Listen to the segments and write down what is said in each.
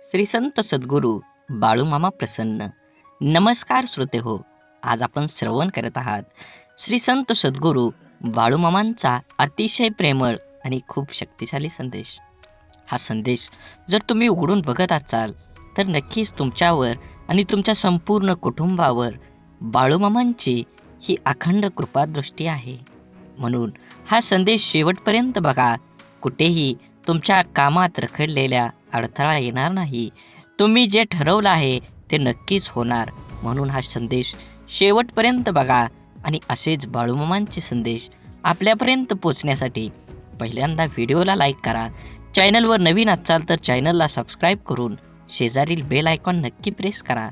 श्री संत सद्गुरू बाळूमामा प्रसन्न. नमस्कार श्रोते हो, आज आपण श्रवण करत आहात श्री संत सद्गुरू बाळूमामांचा अतिशय प्रेमळ आणि खूप शक्तिशाली संदेश. हा संदेश जर तुम्ही उघडून बघत असाल तर नक्कीच तुमच्यावर आणि तुमच्या संपूर्ण कुटुंबावर बाळूमामांची ही अखंड कृपादृष्टी आहे. म्हणून हा संदेश शेवटपर्यंत बघा. कुठेही तुमच्या कामात रखडलेल्या अडथळा येणार नाही. तुम्ही जे ठरवलं आहे ते नक्कीच होणार. म्हणून हा संदेश शेवटपर्यंत बघा आणि असेच बाळूमामांचे संदेश आपल्यापर्यंत पोचण्यासाठी पहिल्यांदा व्हिडिओला लाईक करा. चॅनलवर नवीन असाल तर चॅनलला सबस्क्राईब करून शेजारील बेल आयकॉन नक्की प्रेस करा,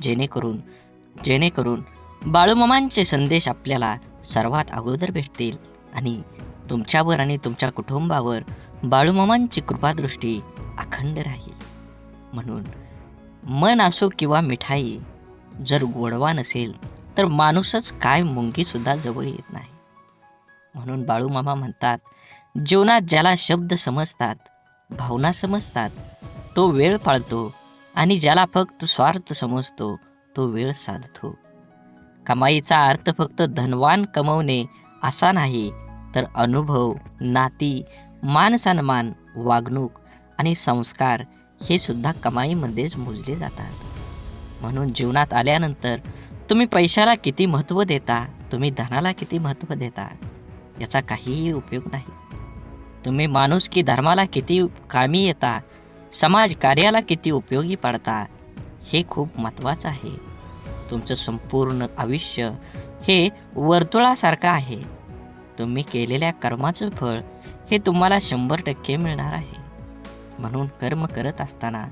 जेणेकरून बाळूमामांचे संदेश आपल्याला सर्वात अगोदर भेटतील आणि तुमच्यावर आणि तुमच्या कुटुंबावर बाळूमामांची कृपादृष्टी अखंड राहील. म्हणून मन असो किंवा मिठाई, जर गोडवा नसेल तर माणूसच काय मुंगीसुद्धा जवळ येत नाही. म्हणून बाळूमामा म्हणतात, जीवनात ज्याला शब्द समजतात, भावना समजतात, तो वेळ पाळतो आणि ज्याला फक्त स्वार्थ समजतो तो वेळ साधतो. कमाईचा अर्थ फक्त धनवान कमवणे असा नाही, तर अनुभव, नाती, मान सन्मान, वागणूक आणि संस्कार हे सुद्धा कमाईमध्येच मोजले जातात. म्हणून जीवनात आल्यानंतर तुम्ही पैशाला किती महत्त्व देता, तुम्ही धनाला किती महत्त्व देता, याचा काहीही उपयोग नाही. तुम्ही माणुसकी धर्माला किती कामी येता, समाज कार्याला किती उपयोगी पडता, हे खूप महत्त्वाचं आहे. तुमचं संपूर्ण आयुष्य हे वर्तुळासारखं आहे. तुम्ही केलेल्या कर्माचं फळ हे तुम्हाला 100% मिळणार आहे. म्हणून कर्म करत असताना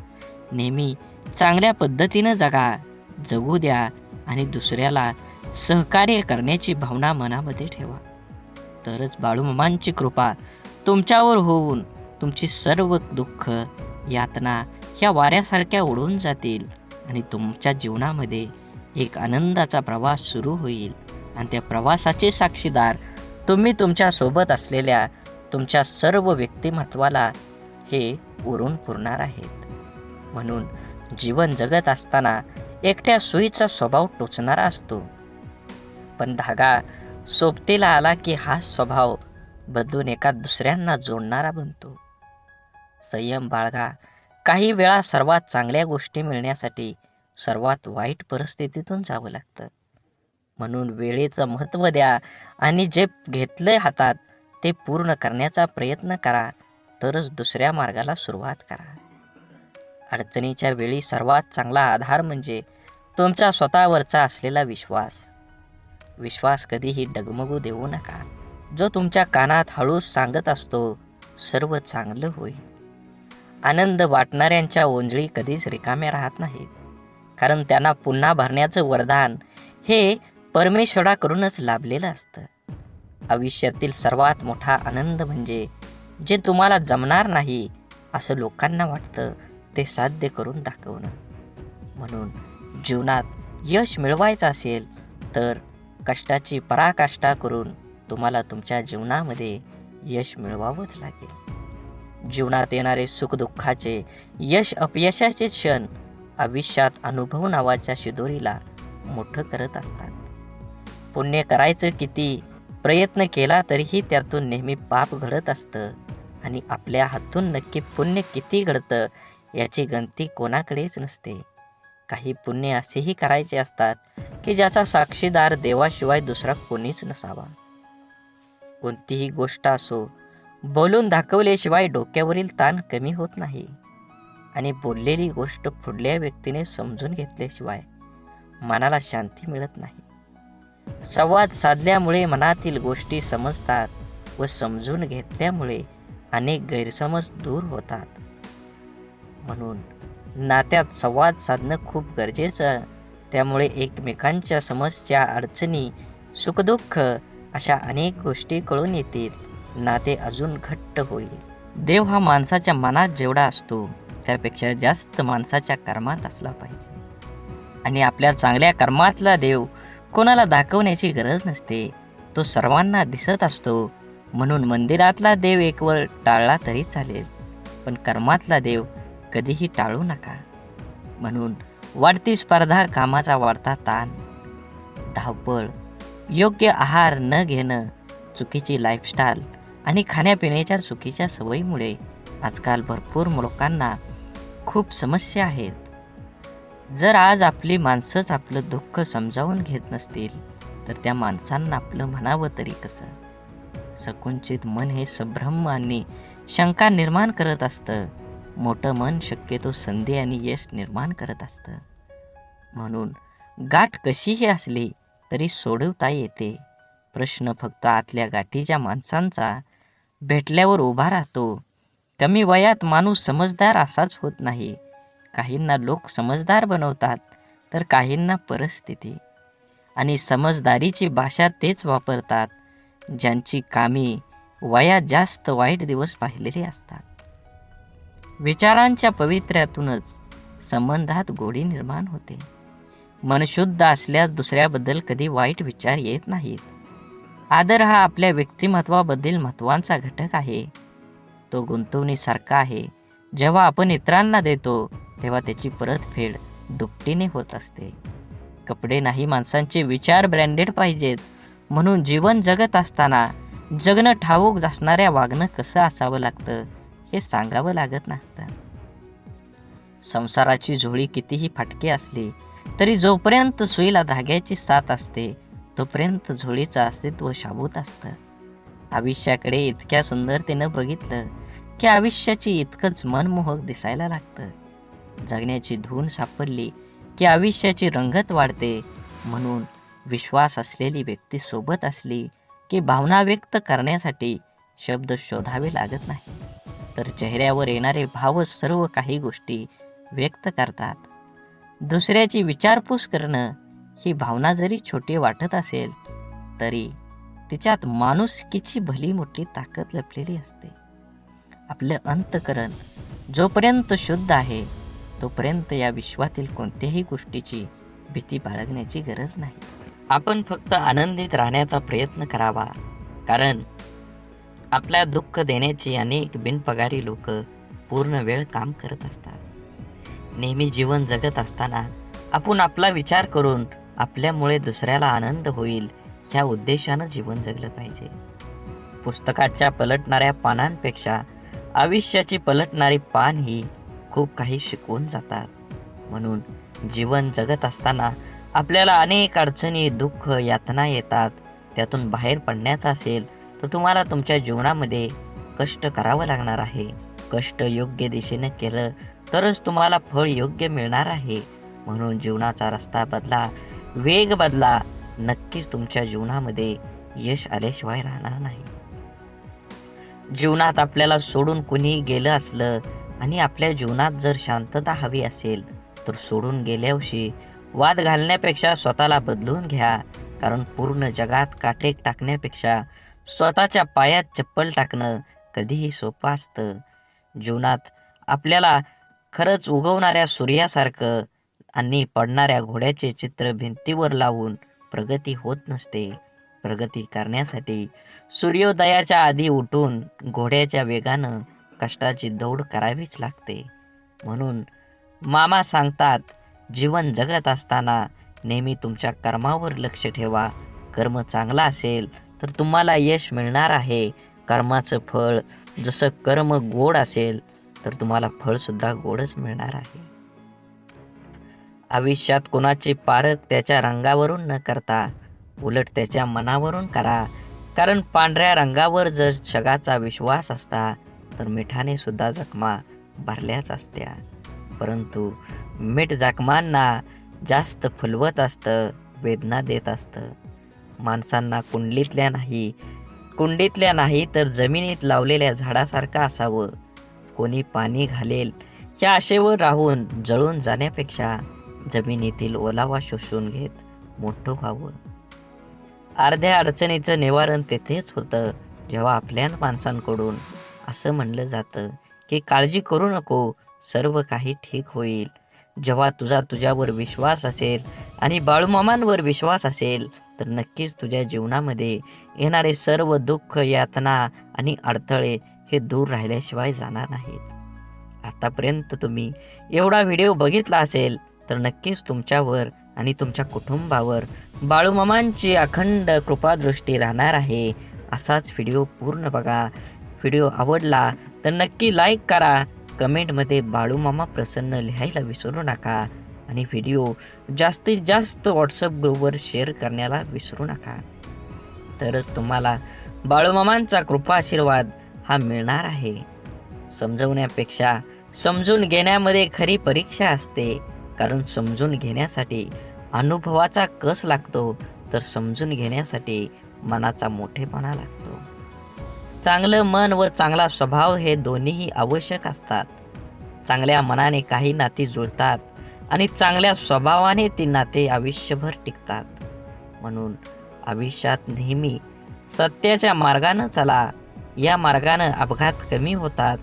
नेहमी चांगल्या पद्धतीनं जगू द्या आणि दुसऱ्याला सहकार्य करण्याची भावना मनामध्ये ठेवा. तरच बाळूमामांची कृपा तुमच्यावर होऊन तुमची सर्व दुःख, यातना ह्या वाऱ्यासारख्या उडून जातील आणि तुमच्या जीवनामध्ये एक आनंदाचा प्रवास सुरू होईल. आणि त्या प्रवासाचे साक्षीदार तुम्ही तुमच्या सोबत असलेल्या तुमच्या सर्व व्यक्तिमत्वाला हे उरून पुरणार आहेत. म्हणून जीवन जगत असताना एकट्या सुईचा स्वभाव टोचणारा असतो, पण धागा सोबतीला आला की हा स्वभाव बदलून एका दुसऱ्यांना जोडणारा बनतो. संयम बाळगा. काही वेळा सर्वात चांगल्या गोष्टी मिळण्यासाठी सर्वात वाईट परिस्थितीतून जावं लागतं. म्हणून वेळेचं महत्त्व द्या आणि जे घेतलंय हातात ते पूर्ण करण्याचा प्रयत्न करा, तरच दुसऱ्या मार्गाला सुरुवात करा. अडचणीच्या वेळी सर्वात चांगला आधार म्हणजे तुमचा स्वतःवरचा असलेला विश्वास कधीही डगमगू देऊ नका. जो तुमच्या कानात हळूच सांगत असतो, सर्व चांगलं होईल. आनंद वाटणाऱ्यांच्या ओंजळी कधीच रिकाम्या राहत नाहीत, कारण त्यांना पुन्हा भरण्याचं वरदान हे परमेश्वराकडूनच लाभलेलं असतं. आयुष्यातील सर्वात मोठा आनंद म्हणजे जे तुम्हाला जमणार नाही असं लोकांना वाटतं ते साध्य करून दाखवणं. म्हणून जीवनात यश मिळवायचं असेल तर कष्टाची पराकाष्ठा करून तुम्हाला तुमच्या जीवनामध्ये यश मिळवावंच लागेल. जीवनात येणारे सुखदुःखाचे, यश अपयशाचे क्षण आयुष्यात अनुभव नावाच्या शिदोरीला मोठं करत असतात. पुण्य करायचं किती प्रयत्न केला तरीही त्यातून नेहमी पाप घडत असतं आणि आपल्या हातून नक्की पुण्य किती घडतं याची गणती कोणाकडेच नसते. काही पुण्य असेही करायचे असतात की ज्याचा साक्षीदार देवाशिवाय दुसरा कोणीच नसावा. कोणतीही गोष्ट असो, बोलून दाखवल्याशिवाय डोक्यावरील ताण कमी होत नाही आणि बोललेली गोष्ट पुढल्या व्यक्तीने समजून घेतल्याशिवाय मनाला शांती मिळत नाही. संवाद साधल्यामुळे मनातील गोष्टी समजतात व समजून घेतल्यामुळे अनेक गैरसमज दूर होतात. म्हणून नात्यात संवाद साधणं खूप गरजेचं. त्यामुळे एकमेकांच्या समस्या, अडचणी, सुखदुःख अशा अनेक गोष्टी कळून येतील. नाते अजून घट्ट होईल. देव हा माणसाच्या मनात जेवढा असतो त्यापेक्षा जास्त माणसाच्या कर्मात असला पाहिजे. आणि आपल्या चांगल्या कर्मातला देव कोणाला दाखवण्याची गरज नसते, तो सर्वांना दिसत असतो. म्हणून मंदिरातला देव एक वेळ टाळला तरी चालेल, पण कर्मातला देव कधीही टाळू नका. म्हणून वाढती स्पर्धा, कामाचा वाढता ताण, धावपळ, योग्य आहार न घेणं, चुकीची लाईफस्टाईल आणि खाण्यापिण्याच्या चुकीच्या सवयीमुळे आजकाल भरपूर लोकांना खूप समस्या आहेत. जर आज आपली माणसंच आपलं दुःख समजावून घेत नसतील तर त्या माणसांना आपलं म्हणावं तरी कसं? संकुचित मन हे संभ्रम आणि शंका निर्माण करत असतं. मोठं मन शक्यतो संधी आणि यश निर्माण करत असतं. म्हणून गाठ कशीही असली तरी सोडवता येते. प्रश्न फक्त आतल्या गाठीच्या माणसांचा भेटल्यावर उभा राहतो. कमी वयात माणूस समजदार असाच होत नाही. काहींना लोक समजदार बनवतात तर काहींना परिस्थिती. आणि समजदारीची भाषा तेच वापरतात ज्यांची कामी वयात जास्त वाईट दिवस पाहिलेले असतात. विचारांच्या पवित्र्यातूनच संबंधात गोडी निर्माण होते. मन शुद्ध असल्यास दुसऱ्याबद्दल कधी वाईट विचार येत नाहीत. आदर हा आपल्या व्यक्तिमत्वाबद्दल महत्त्वाचा घटक आहे. तो गुंतवणुकीसारखा आहे. जेव्हा आपण इतरांना देतो तेव्हा त्याची परतफेड दुपटीने होत असते. कपडे नाही, माणसांचे विचार ब्रँडेड पाहिजेत. म्हणून जीवन जगत असताना जगणं ठाऊक असणाऱ्या वागणं कसं असावं लागतं हे सांगावं लागत नसतं. संसाराची झोळी कितीही फाटकी असली तरी जोपर्यंत सुईला धाग्याची साथ असते तोपर्यंत झोळीचं अस्तित्व शाबूत असतं. आयुष्याकडे इतक्या सुंदरतेनं बघितलं की आयुष्याची इतकंच मनमोहक दिसायला लागतं. जगण्याची धून सापडली की आयुष्याची रंगत वाढते. म्हणून विश्वास असलेली व्यक्ती सोबत असली की भावना व्यक्त करण्यासाठी शब्द शोधावे लागत नाही, तर चेहऱ्यावर येणारे भाव सर्व काही गोष्टी व्यक्त करतात. दुसऱ्याची विचारपूस करणं ही भावना जरी छोटी वाटत असेल तरी तिच्यात माणुसकीची भली मोठी ताकद लपलेली असते. आपलं अंतःकरण जोपर्यंत शुद्ध आहे तोपर्यंत या विश्वातील कोणत्याही गोष्टीची भीती बाळगण्याची गरज नाही. आपण फक्त आनंदित राहण्याचा प्रयत्न करावा, कारण आपल्या दुःख देण्याची अनेक बिनपगारी लोक पूर्ण वेळ काम करत असतात. नेहमी जीवन जगत असताना आपण आपला विचार करून आपल्यामुळे दुसऱ्याला आनंद होईल ह्या उद्देशानं जीवन जगलं पाहिजे. पुस्तकाच्या पलटणाऱ्या पानांपेक्षा आयुष्याची पलटणारी पान ही खूप काही शिकवून जातात. म्हणून जीवन जगत असताना आपल्याला अनेक अडचणी, दुःख, यातना येतात. त्यातून बाहेर पडण्याचा असेल तर तुम्हाला तुमच्या जीवनामध्ये कष्ट करावं लागणार आहे. कष्ट योग्य दिशेने केलं तरच तुम्हाला फळ योग्य मिळणार आहे. म्हणून जीवनाचा रस्ता बदला, वेग बदला. नक्कीच तुमच्या जीवनामध्ये यश आल्याशिवाय राहणार नाही. जीवनात आपल्याला सोडून कुणी गेलं असलं आणि आपल्या जीवनात जर शांतता हवी असेल तर सोडून गेल्यावर्षी वाद घालण्यापेक्षा स्वतःला बदलून घ्या. कारण पूर्ण जगात काटे टाकण्यापेक्षा स्वतःच्या पायात चप्पल टाकणं कधीही सोपं असतं. जीवनात आपल्याला खरंच उगवणाऱ्या सूर्यासारखं आणि पडणाऱ्या घोड्याचे चित्र भिंतीवर लावून प्रगती होत नसते. प्रगती करण्यासाठी सूर्योदयाच्या आधी उठून घोड्याच्या वेगानं कष्टाची दौड करावीच लागते. म्हणून मामा सांगतात, जीवन जगत असताना नेहमी तुमच्या कर्मावर लक्ष ठेवा. कर्म चांगला असेल तर तुम्हाला यश मिळणार आहे. कर्माचं फळ जसं कर्म गोड असेल तर तुम्हाला फळ सुद्धा गोडच मिळणार आहे. आयुष्यात कोणाचे पारख त्याच्या रंगावरून न करता उलट त्याच्या मनावरून करा. कारण पांढऱ्या रंगावर जर जगाचा विश्वास असता तर मिठाने सुद्धा जखमा भरल्याच असत्या. परंतु मीठ जखमांना जास्त फुलवत असतं, वेदना देत असतं. माणसांना कुंडीतल्या नाही तर जमिनीत लावलेल्या झाडासारखं असावं. कोणी पाणी घालेल या आशेवर राहून जळून जाण्यापेक्षा जमिनीतील ओलावा शोषून घेत मोठं व्हावं. अर्ध्या अडचणीचं निवारण तेथेच होतं जेव्हा आपल्या माणसांकडून असं म्हणलं जातं की काळजी करू नको, सर्व काही ठीक होईल. जेव्हा तुझ्यावर विश्वास असेल आणि बाळूमामांवर विश्वास असेल तर नक्कीच तुझ्या जीवनामध्ये येणारे सर्व दुःख, यातना आणि अडथळे हे दूर राहिल्याशिवाय जाणार नाहीत. आतापर्यंत तुम्ही एवढा व्हिडिओ बघितला असेल तर नक्कीच तुमच्यावर आणि तुमच्या कुटुंबावर बाळूमामांची अखंड कृपादृष्टी राहणार आहे. असाच व्हिडिओ पूर्ण बघा. व्हिडिओ आवडला तर नक्की लाईक करा. कमेंटमध्ये बाळूमामा प्रसन्न लिहायला विसरू नका आणि व्हिडिओ जास्तीत जास्त व्हॉट्सअप ग्रुपवर शेअर करण्याला विसरू नका. तरच तुम्हाला बाळूमामांचा कृपा आशीर्वाद हा मिळणार आहे. समजवण्यापेक्षा समजून घेण्यामध्ये खरी परीक्षा असते. कारण समजून घेण्यासाठी अनुभवाचा कस लागतो, तर समजून घेण्यासाठी मनाचा मोठेपणा लागतो. चांगलं मन व चांगला स्वभाव हे दोन्हीही आवश्यक असतात. चांगल्या मनाने काही नाती जुळतात आणि चांगल्या स्वभावाने ती नाते आयुष्यभर टिकतात. म्हणून आयुष्यात नेहमी सत्याच्या मार्गानं चला. या मार्गानं अपघात कमी होतात,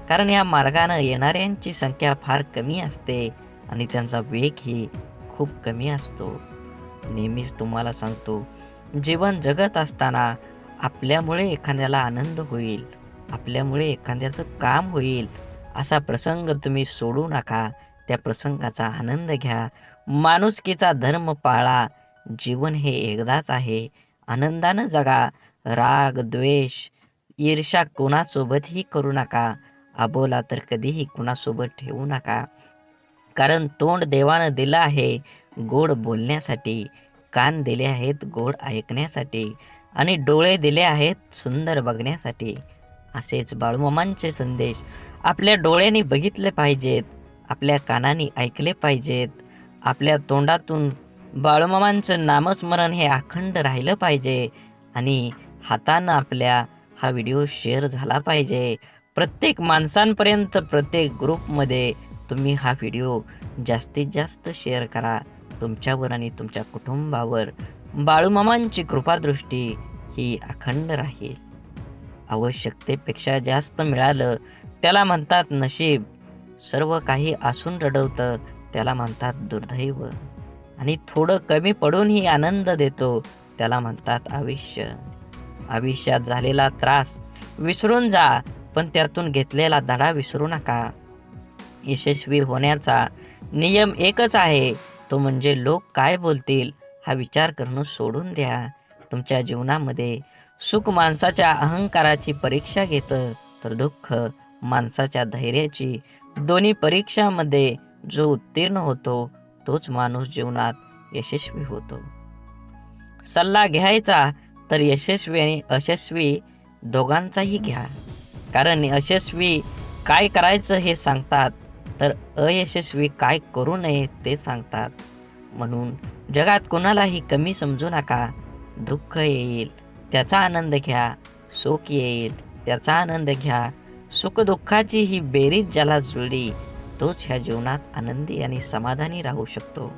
कारण या मार्गानं येणाऱ्यांची संख्या फार कमी असते आणि त्यांचा वेगही खूप कमी असतो. नेहमीच तुम्हाला सांगतो, जीवन जगत असताना आपल्यामुळे एखाद्याला आनंद होईल, आपल्यामुळे एखाद्याचं काम होईल, असा प्रसंग तुम्ही सोडू नका. त्या प्रसंगाचा आनंद घ्या. माणुसकीचा धर्म पाळा. जीवन हे एकदाच आहे. आनंदानं जगा. राग, द्वेष, ईर्ष्या कोणासोबतही करू नका. अबोला तर कधीही कुणासोबत ठेवू नका. कारण तोंड देवानं दिलं आहे गोड बोलण्यासाठी, कान दिले आहेत गोड ऐकण्यासाठी आणि डोळे दिले आहेत सुंदर बघण्यासाठी. असेच बाळूमामांचे संदेश आपल्या डोळ्यांनी बघितले पाहिजेत, आपल्या कानांनी ऐकले पाहिजेत, आपल्या तोंडातून बाळूमामांचं नामस्मरण हे अखंड राहिलं पाहिजे आणि हातानं आपल्या हा व्हिडिओ शेअर झाला पाहिजे. प्रत्येक माणसांपर्यंत, प्रत्येक ग्रुपमध्ये तुम्ही हा व्हिडिओ जास्तीत जास्त शेअर करा. तुमच्यावर आणि तुमच्या कुटुंबावर बाळूमामांची कृपादृष्टी ही अखंड राहील. आवश्यकतेपेक्षा जास्त मिळालं त्याला म्हणतात नशीब. सर्व काही असून रडवतं त्याला म्हणतात दुर्दैव. आणि थोडं कमी पडूनही आनंद देतो त्याला म्हणतात आयुष्य. आयुष्यात झालेला त्रास विसरून जा, पण त्यातून घेतलेला धडा विसरू नका. यशस्वी होण्याचा नियम एकच आहे, तो म्हणजे लोक काय बोलतील हा विचार करणं सोडून द्या. तुमच्या जीवनामध्ये सुख माणसाच्या अहंकाराची परीक्षा घेतं, तर दुःख माणसाच्या धैर्याची. दोन्ही परीक्षामध्ये जो उत्तीर्ण होतो तोच माणूस जीवनात यशस्वी होतो. सल्ला घ्यायचा तर यशस्वी आणि अयशस्वी दोघांचाही घ्या. कारण यशस्वी काय करायचं हे सांगतात, तर अयशस्वी काय करू नये ते सांगतात. म्हणून जगात कोणालाही कमी समजू नका. दुःख येईल त्याचा आनंद घ्या, सुख येईल त्याचा आनंद घ्या. सुखदुःखाची ही बेरीज ज्याला जुळली तोच ह्या जीवनात आनंदी आणि समाधानी राहू शकतो.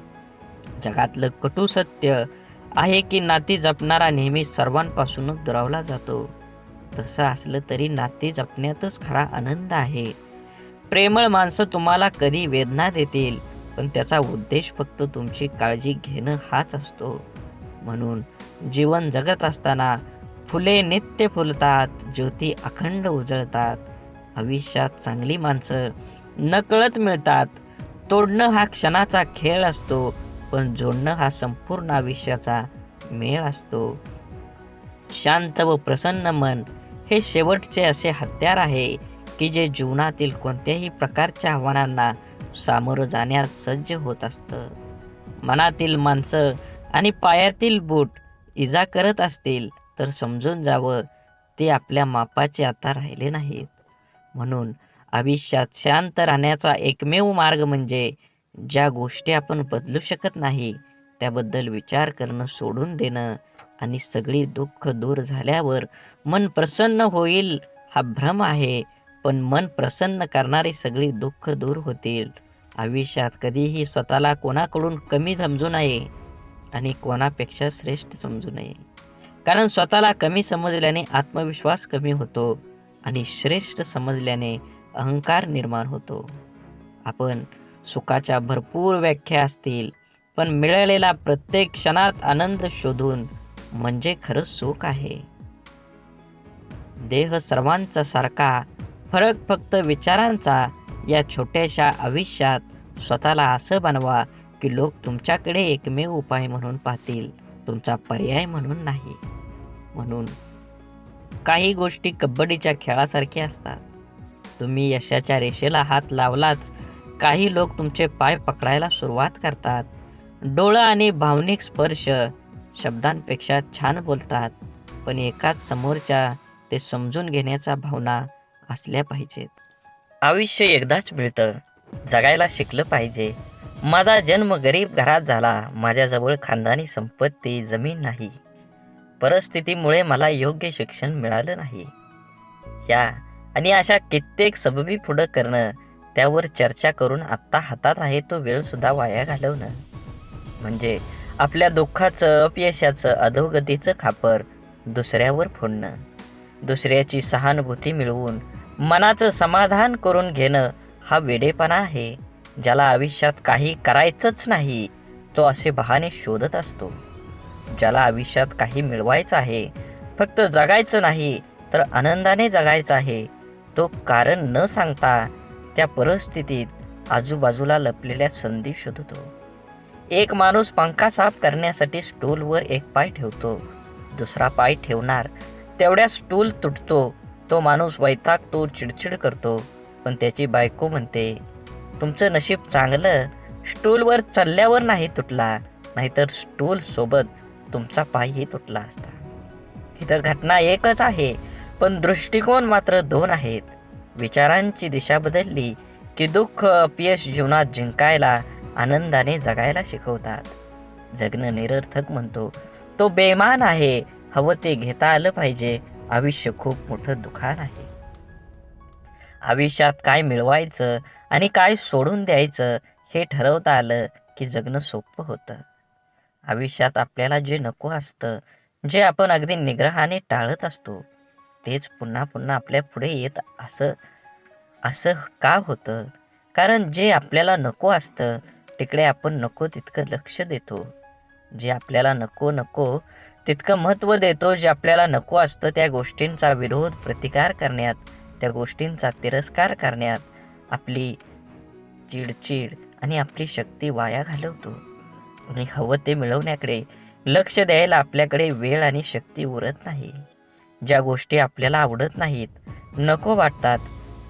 जगातलं कटू सत्य आहे की नाती जपणारा नेहमी सर्वांपासूनच दुरावला जातो. तसं असलं तरी नाती जपण्यातच खरा आनंद आहे. प्रेमळ माणसं तुम्हाला कधी वेदना देतील, पण त्याचा उद्देश फक्त तुमची काळजी घेणं हाच असतो. म्हणून जीवन जगत असताना फुले नित्य फुलतात, ज्योती अखंड उजळतात. आयुष्यात चांगली माणसं नकळत मिळतात. तोडणं हा क्षणाचा खेळ असतो, पण जोडणं हा संपूर्ण आयुष्याचा मेळ असतो. शांत व प्रसन्न मन हे शेवटचे असे हत्यार आहे की जे जीवनातील कोणत्याही प्रकारच्या आव्हानांना सामोरं जाण्यास सज्ज होत असतं. मनातील माणसं आणि पायातील बूट इजा करत असतील तर समजून जावं ते आपल्या मापाचे आता राहिले नाहीत. म्हणून आयुष्यात शांत राहण्याचा एकमेव मार्ग म्हणजे ज्या गोष्टी आपण बदलू शकत नाही त्याबद्दल विचार करणं सोडून देणं आणि सगळी दुःख दूर झाल्यावर मन प्रसन्न होईल हा भ्रम आहे. पण मन प्रसन्न करणारी सगळी दुःख दूर होतील. आयुष्यात कधीही स्वतःला कोणाकडून कमी समजू नये आणि कोणापेक्षा श्रेष्ठ समजू नये. कारण स्वतःला कमी समजल्याने आत्मविश्वास कमी होतो आणि श्रेष्ठ समजल्याने अहंकार निर्माण होतो. आपण सुखाच्या भरपूर व्याख्या असतील, पण मिळालेला प्रत्येक क्षणात आनंद शोधून म्हणजे खरं सुख आहे. देह सर्वांचा सारखा, फरक फक्त विचारांचा. या छोट्याशा आयुष्यात स्वतःला असं बनवा की लोक तुमच्याकडे एकमेव उपाय म्हणून पाहतील, तुमचा पर्याय म्हणून नाही. म्हणून काही गोष्टी कबड्डीच्या खेळासारख्या असतात. तुम्ही यशाच्या रेषेला हात लावलाच काही लोक तुमचे पाय पकडायला सुरुवात करतात. डोळं आणि भावनिक स्पर्श शब्दांपेक्षा छान बोलतात, पण एकाच समोरच्या ते समजून घेण्याच्या भावना असल्या पाहिजेत. आयुष्य एकदाच मिळतं, जगायला शिकलं पाहिजे. माझा जन्म गरीब घरात झाला, माझ्याजवळ खानदानी संपत्ती जमीन नाही, परिस्थितीमुळे मला योग्य शिक्षण मिळालं नाही. या आणि अशा कित्येक सबबी पुढं करणं, त्यावर चर्चा करून आत्ता हातात आहे तो वेळ सुद्धा वाया घालवणं, म्हणजे आपल्या दुःखाचं, अपयशाचं, अधोगतीचं खापर दुसऱ्यावर फोडणं. दुसऱ्याची सहानुभूती मिळवून मनाचं समाधान करून घेणं हा वेडेपणा आहे. ज्याला आयुष्यात काही करायचंच नाही तो असे बहाणे शोधत असतो. ज्याला आयुष्यात काही मिळवायचं आहे, फक्त जगायचं नाही तर आनंदाने जगायचं आहे, तो कारण न सांगता त्या परिस्थितीत आजूबाजूला लपलेल्या संधी शोधतो. एक माणूस पंखा साफ करण्यासाठी स्टूलवर एक पाय ठेवतो, दुसरा पाय ठेवणार तेवढ्या स्टूल तुटतो. तो माणूस वैतागतो, चिडचिड करतो, पण त्याची बायको म्हणते, तुमचं नशीब चांगलं, स्टूलवर चढल्यावर नाही तुटला, नाहीतर स्टूल सोबत तुमचा पायही तुटला असता. इथं घटना एकच आहे, पण दृष्टिकोन मात्र दोन आहेत. विचारांची दिशा बदलली की दुःख, अपयश जीवनात जिंकायला, आनंदाने जगायला शिकवतात. जगणं निरर्थक म्हणतो तो बेमान आहे. हवं ते घेता आलं पाहिजे. आयुष्य खूप मोठं दुकान आहे. आयुष्यात काय मिळवायचं आणि काय सोडून द्यायचं हे ठरवता आलं की जगणं सोपं होतं. आयुष्यात आपल्याला जे नको असतं, जे आपण अगदी निग्रहाने टाळत असतो, तेच पुन्हा पुन्हा आपल्या पुढे येत असं असं का होतं? कारण जे आपल्याला नको असतं तिकडे आपण नको तितकं लक्ष देतो. जे आपल्याला नको तितकं महत्त्व देतो. जे आपल्याला नको असतं त्या गोष्टींचा विरोध, प्रतिकार करण्यात, त्या गोष्टींचा तिरस्कार करण्यात आपली चिडचिड आणि आपली शक्ती वाया घालवतो. आणि हवं ते मिळवण्याकडे लक्ष द्यायला आपल्याकडे वेळ आणि शक्ती उरत नाही. ज्या गोष्टी आपल्याला आवडत नाहीत, नको वाटतात,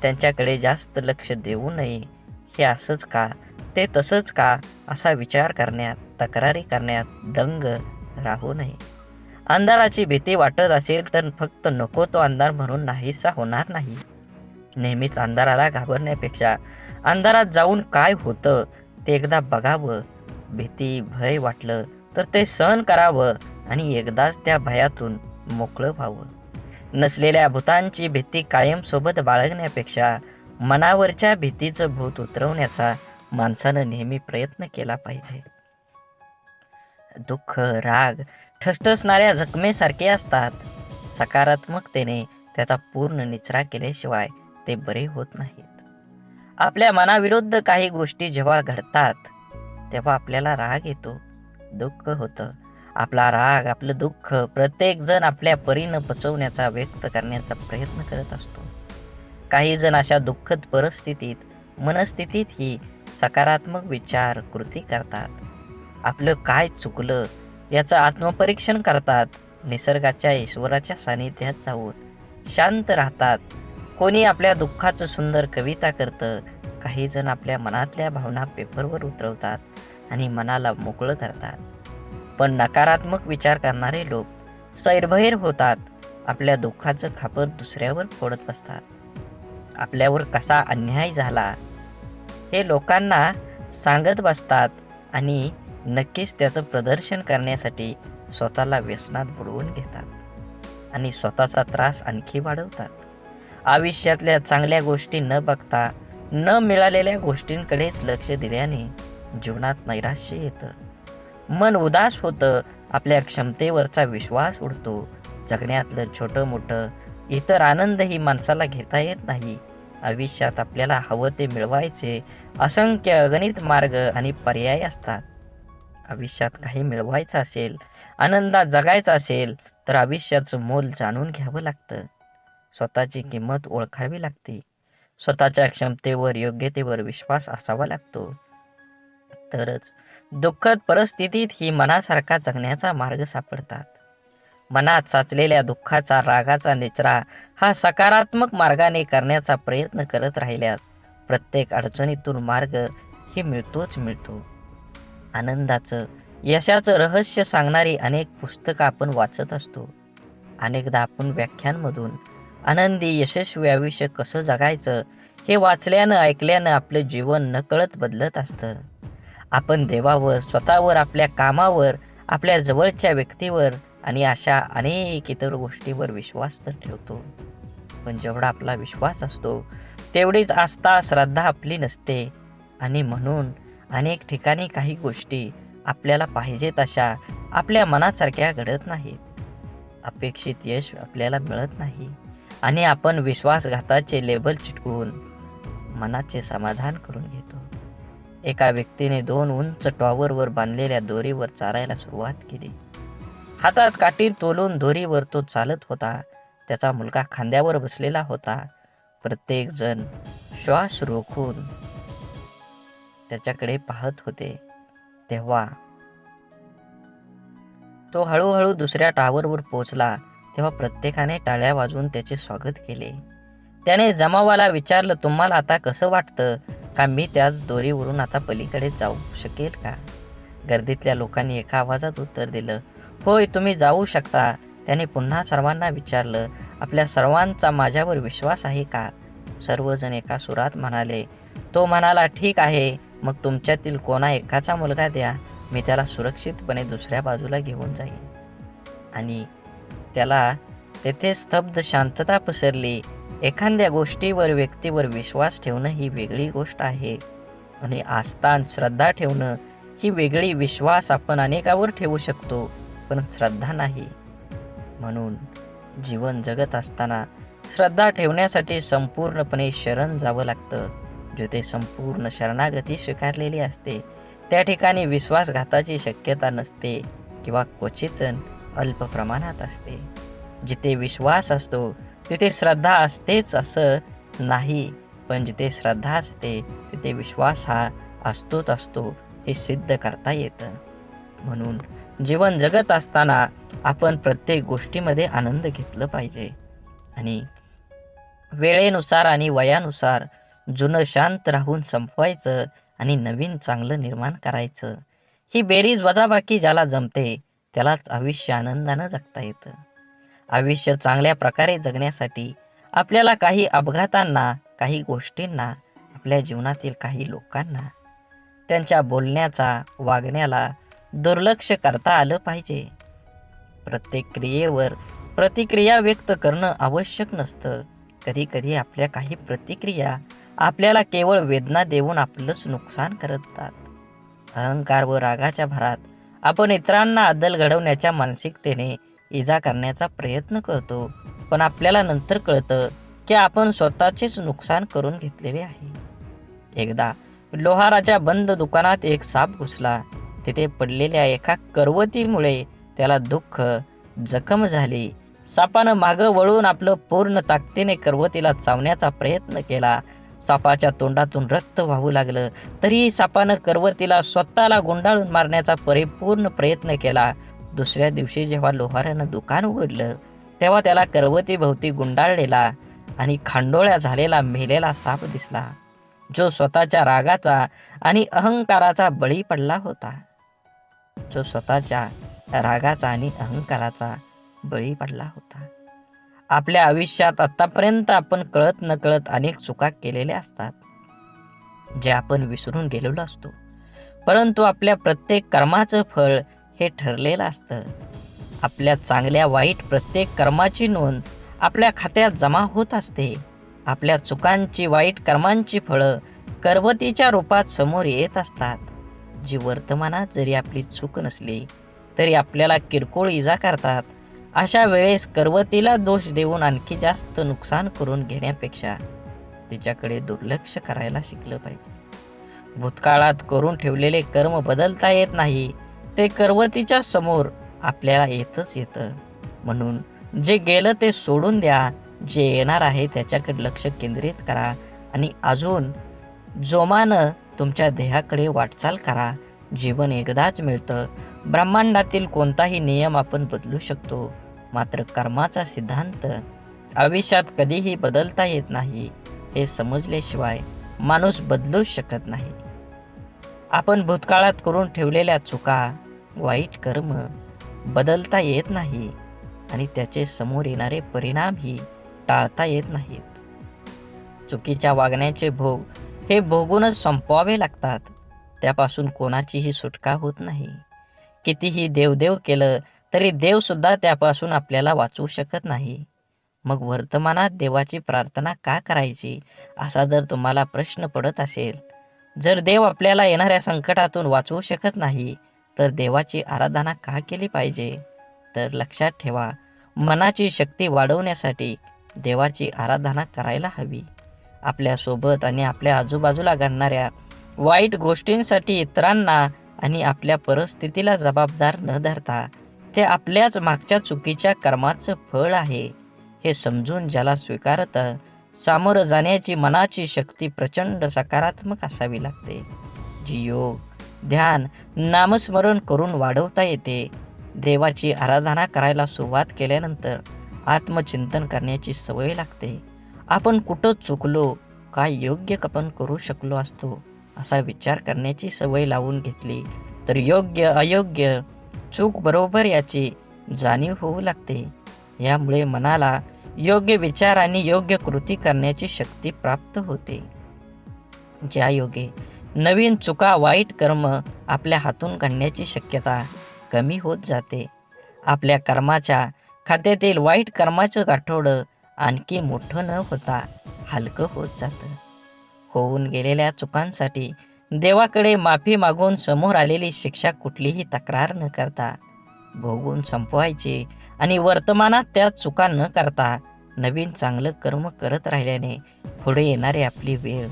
त्यांच्याकडे जास्त लक्ष देऊ नये. हे असंच का, ते तसंच का असा विचार करण्यात, तक्रारी करण्यात दंग राहू नये. अंधाराची भीती वाटत असेल तर फक्त नको तो अंधार म्हणून नाहीसा होणार नाही. नेहमीच अंधाराला घाबरण्यापेक्षा अंधारात जाऊन काय होतं ते एकदा बघावं. भीती, भय वाटलं तर ते सहन करावं आणि एकदाच त्या भयातून मोकळं व्हावं. नसलेल्या भूतांची भीती कायम सोबत बाळगण्यापेक्षा मनावरच्या भीतीचं भूत उतरवण्याचा माणसानं नेहमी प्रयत्न केला पाहिजे. दुःख, राग ठसठसणाऱ्या जखमेसारखे असतात. सकारात्मकतेने त्याचा पूर्ण निचरा केल्याशिवाय ते बरे होत नाहीत. आपल्या मनाविरुद्ध काही गोष्टी जेव्हा घडतात तेव्हा आपल्याला राग येतो, दुःख होतं. आपला राग, आपलं दुःख प्रत्येक जण आपल्या परीनं पचवण्याचा, व्यक्त करण्याचा प्रयत्न करत असतो. काही जण अशा दुःखद परिस्थितीत, मनस्थितीतही सकारात्मक विचार, कृती करतात. आपलं काय चुकलं याचं आत्मपरीक्षण करतात. निसर्गाच्या, ईश्वराच्या सानिध्यात जाऊन शांत राहतात. कोणी आपल्या दुःखाचं सुंदर कविता करतं. काही जण आपल्या मनातल्या भावना पेपरवर उतरवतात आणि मनाला मोकळं करतात. पण नकारात्मक विचार करणारे लोक सैरभैर होतात. आपल्या दुःखाचं खापर दुसऱ्यावर फोडत बसतात. आपल्यावर कसा अन्याय झाला हे लोकांना सांगत बसतात आणि नक्कीच त्याचं प्रदर्शन करण्यासाठी स्वतःला व्यसनात बुडवून घेतात आणि स्वतःचा त्रास आणखी वाढवतात. आयुष्यातल्या चांगल्या गोष्टी न बघता न मिळालेल्या गोष्टींकडेच लक्ष दिल्याने जीवनात नैराश्य येतं, मन उदास होतं, आपल्या क्षमतेवरचा विश्वास उडतो. जगण्यातलं छोटं मोठं इतर आनंदही माणसाला घेता येत नाही. आयुष्यात आपल्याला हवं ते मिळवायचे असंख्य अगणित मार्ग आणि पर्याय असतात. आयुष्यात काही मिळवायचं असेल, आनंदात जगायचं असेल तर आयुष्याचं मोल जाणून घ्यावं लागतं. स्वतःची किंमत ओळखावी लागते. स्वतःच्या क्षमतेवर, योग्यतेवर विश्वास असावा लागतो. तरच दुःखद परिस्थितीत ही मनासारखा जगण्याचा मार्ग सापडतात. मनात साचलेल्या दुःखाचा, रागाचा निचरा हा सकारात्मक मार्गाने करण्याचा प्रयत्न करत राहिल्यास प्रत्येक अडचणीतून मार्ग हे मिळतोच मिळतो. आनंदाचं, यशाचं रहस्य सांगणारी अनेक पुस्तकं आपण वाचत असतो. अनेकदा आपण व्याख्यानमधून आनंदी यशस्वी आयुष्य कसं जगायचं हे वाचल्यानं ऐकल्यानं आपलं जीवन नकळत बदलत असतं. आपण देवावर, स्वतःवर, आपल्या कामावर, आपल्या जवळच्या व्यक्तीवर आणि अशा अनेक इतर गोष्टीवर विश्वास तर ठेवतो. पण जेवढा आपला विश्वास असतो तेवढीच आस्था, श्रद्धा आपली नसते. आणि म्हणून अनेक ठिकाणी काही गोष्टी आपल्याला पाहिजे तशा आपल्या मनासारख्या घडत नाहीत. अपेक्षित यश आपल्याला मिळत नाही आणि आपण विश्वासघाताचे लेबल चिटकवून मनाचे समाधान करून घेतो. एका व्यक्तीने 2 उंच टॉवरवर बांधलेल्या दोरीवर चालायला सुरुवात केली. हातात काठी तोलून दोरीवर तो चालत होता. त्याचा मुलगा खांद्यावर बसलेला होता. प्रत्येक जण श्वास रोखून त्याच्याकडे पाहत होते. तेव्हा तो हळूहळू दुसऱ्या टावरवर पोहोचला. तेव्हा प्रत्येकाने टाळ्या वाजवून त्याचे स्वागत केले. त्याने जमावाला विचारलं, तुम्हाला आता कसं वाटतं का मी त्याच दोरीवरून आता पलीकडे जाऊ शकेल का? गर्दीतल्या लोकांनी एका आवाजात उत्तर दिलं, होय, तुम्ही जाऊ शकता. त्याने पुन्हा सर्वांना विचारलं, आपल्या सर्वांचा माझ्यावर विश्वास आहे का? सर्वजण एका सुरात म्हणाले. तो म्हणाला, ठीक आहे, मग तुमच्यातील कोणा एकाचा मुलगा द्या, मी त्याला सुरक्षितपणे दुसऱ्या बाजूला घेऊन जाईन. आणि त्याला तेथे स्तब्ध शांतता पसरली. एखाद्या गोष्टीवर, व्यक्तीवर विश्वास ठेवणं ही वेगळी गोष्ट आहे आणि आस्था आणि श्रद्धा ठेवणं ही वेगळी. विश्वास आपण अनेकावर ठेवू शकतो, पण श्रद्धा नाही. म्हणून जीवन जगत असताना श्रद्धा ठेवण्यासाठी संपूर्णपणे शरण जावं लागतं. जिथे संपूर्ण शरणागती स्वीकारलेली असते त्या ठिकाणी विश्वासघाताची शक्यता नसते किंवा क्वचित अल्प प्रमाणात असते. जिथे विश्वास असतो तिथे श्रद्धा असतेच असं नाही, पण जिथे श्रद्धा असते तिथे विश्वास हा असतोच असतो हे सिद्ध करता येतं. म्हणून जीवन जगत असताना आपण प्रत्येक गोष्टीमध्ये आनंद घेतलं पाहिजे आणि वेळेनुसार आणि वयानुसार जुनं शांत राहून संपवायचं आणि नवीन चांगलं निर्माण करायचं. ही बेरीज वजाबाकी ज्याला जमते त्यालाच आयुष्य आनंदानं जगता येतं. आयुष्य चांगल्या प्रकारे जगण्यासाठी आपल्याला काही अपघातांना, काही गोष्टींना, आपल्या जीवनातील काही लोकांना, त्यांच्या बोलण्याचा, वागण्याला दुर्लक्ष करता आलं पाहिजे. प्रत्येक क्रियेवर प्रतिक्रिया व्यक्त करणं आवश्यक नसतं. कधी कधी आपल्या काही प्रतिक्रिया आपल्याला केवळ वेदना देऊन आपलंच नुकसान करतात. अहंकार व रागाच्या भरात आपण इतरांना अद्दल घडवण्याच्या मानसिकतेने इजा करण्याचा प्रयत्न करतो, पण आपल्याला नंतर कळतं की आपण स्वतःचेच नुकसान करून घेतलेले आहे. एकदा लोहाराच्या बंद दुकानात एक साप घुसला. तिथे पडलेल्या एका करवतीमुळे त्याला दुःख, जखम झाली. सापानं मागं वळून आपलं पूर्ण ताकदीने करवतीला चावण्याचा प्रयत्न केला. सापाच्या तोंडातून रक्त वाहू लागलं. तरीही सापानं करवतीला स्वतःला गुंडाळून मारण्याचा परिपूर्ण प्रयत्न केला. दुसऱ्या दिवशी जेव्हा लोहारानं दुकान उघडलं तेव्हा त्याला करवतीभोवती गुंडाळलेला आणि खांडोळ्या झालेला मेलेला साप दिसला, जो स्वतःच्या रागाचा आणि अहंकाराचा बळी पडला होता. आपल्या आयुष्यात आतापर्यंत आपण कळत नकळत अनेक चुका केलेल्या असतात, जे आपण विसरून गेलेलो असतो. परंतु आपल्या प्रत्येक कर्माचं फळ हे ठरलेलं असतं. आपल्या चांगल्या वाईट प्रत्येक कर्माची नोंद आपल्या खात्यात जमा होत असते. आपल्या चुकांची, वाईट कर्मांची फळं करवतीच्या रूपात समोर येत असतात, जी वर्तमानात जरी आपली चूक नसली तरी आपल्याला किरकोळ इजा करतात. अशा वेळेस करवतीला दोष देऊन आणखी जास्त नुकसान करून घेण्यापेक्षा तिच्याकडे दुर्लक्ष करायला शिकलं पाहिजे. भूतकाळात करून ठेवलेले कर्म बदलता येत नाही, ते करवतीच्या समोर आपल्याला येतच येतं. म्हणून जे गेलं ते सोडून द्या, जे येणार आहे त्याच्याकडे लक्ष केंद्रित करा आणि अजून जोमानं तुमच्या ध्येयाकडे वाटचाल करा. जीवन एकदाच मिळतं. ब्रह्मांडातील कोणताही नियम आपण बदलू शकतो, मात्र कर्माचा सिद्धांत आयुष्यात कधीही बदलता येत नाही. हे समजल्याशिवाय माणूस बदलूच शकत नाही. आपण भूतकाळात करून ठेवलेल्या चुका, वाईट कर्म बदलता येत नाही आणि त्याचे समोर येणारे परिणामही टाळता येत नाहीत. चुकीच्या वागण्याचे भोग हे भोगूनच संपवावे लागतात. त्यापासून कोणाचीही सुटका होत नाही. कितीही देवदेव केलं तरी देवसुद्धा त्यापासून आपल्याला वाचवू शकत नाही. मग वर्तमानात देवाची प्रार्थना का करायची, असा जर तुम्हाला प्रश्न पडत असेल, जर देव आपल्याला येणाऱ्या संकटातून वाचवू शकत नाही, तर देवाची आराधना का केली पाहिजे? तर लक्षात ठेवा, मनाची शक्ती वाढवण्यासाठी देवाची आराधना करायला हवी. आपल्यासोबत आणि आपल्या आजूबाजूला घडणाऱ्या वाईट गोष्टींसाठी इतरांना आणि आपल्या परिस्थितीला जबाबदार न धरता ते आपल्याच मागच्या चुकीच्या कर्माचं फळ आहे हे समजून ज्याला स्वीकारतं, सामोरं जाण्याची मनाची शक्ती प्रचंड सकारात्मक असावी लागते, जी योग, ध्यान, नामस्मरण करून वाढवता येते. देवाची आराधना करायला सुरुवात केल्यानंतर आत्मचिंतन करण्याची सवय लागते. आपण कुठं चुकलो, काय योग्य आपण करू शकलो असतो, असा विचार करण्याची सवय लावून घेतली तर योग्य अयोग्य, चूक बरोबर याची जाणीव होऊ लागते. यामुळे मनाला योग्य विचार आणि योग्य कृती करण्याची शक्ती प्राप्त होते. ज्या योगे नवीन चुका, वाईट कर्म आपल्या हातून घडण्याची शक्यता कमी होत जाते. आपल्या कर्माच्या खात्यातील वाईट कर्माचं गाठोडं आणखी मोठं न होता हलकं होत जातं. होऊन गेलेल्या चुकांसाठी देवाकडे माफी मागून समोर आलेली शिक्षा कुठलीही तक्रार न करता भोगून संपवायची आणि वर्तमानात त्या चुका न करता नवीन चांगलं कर्म करत राहिल्याने पुढे येणारी आपली वेळ,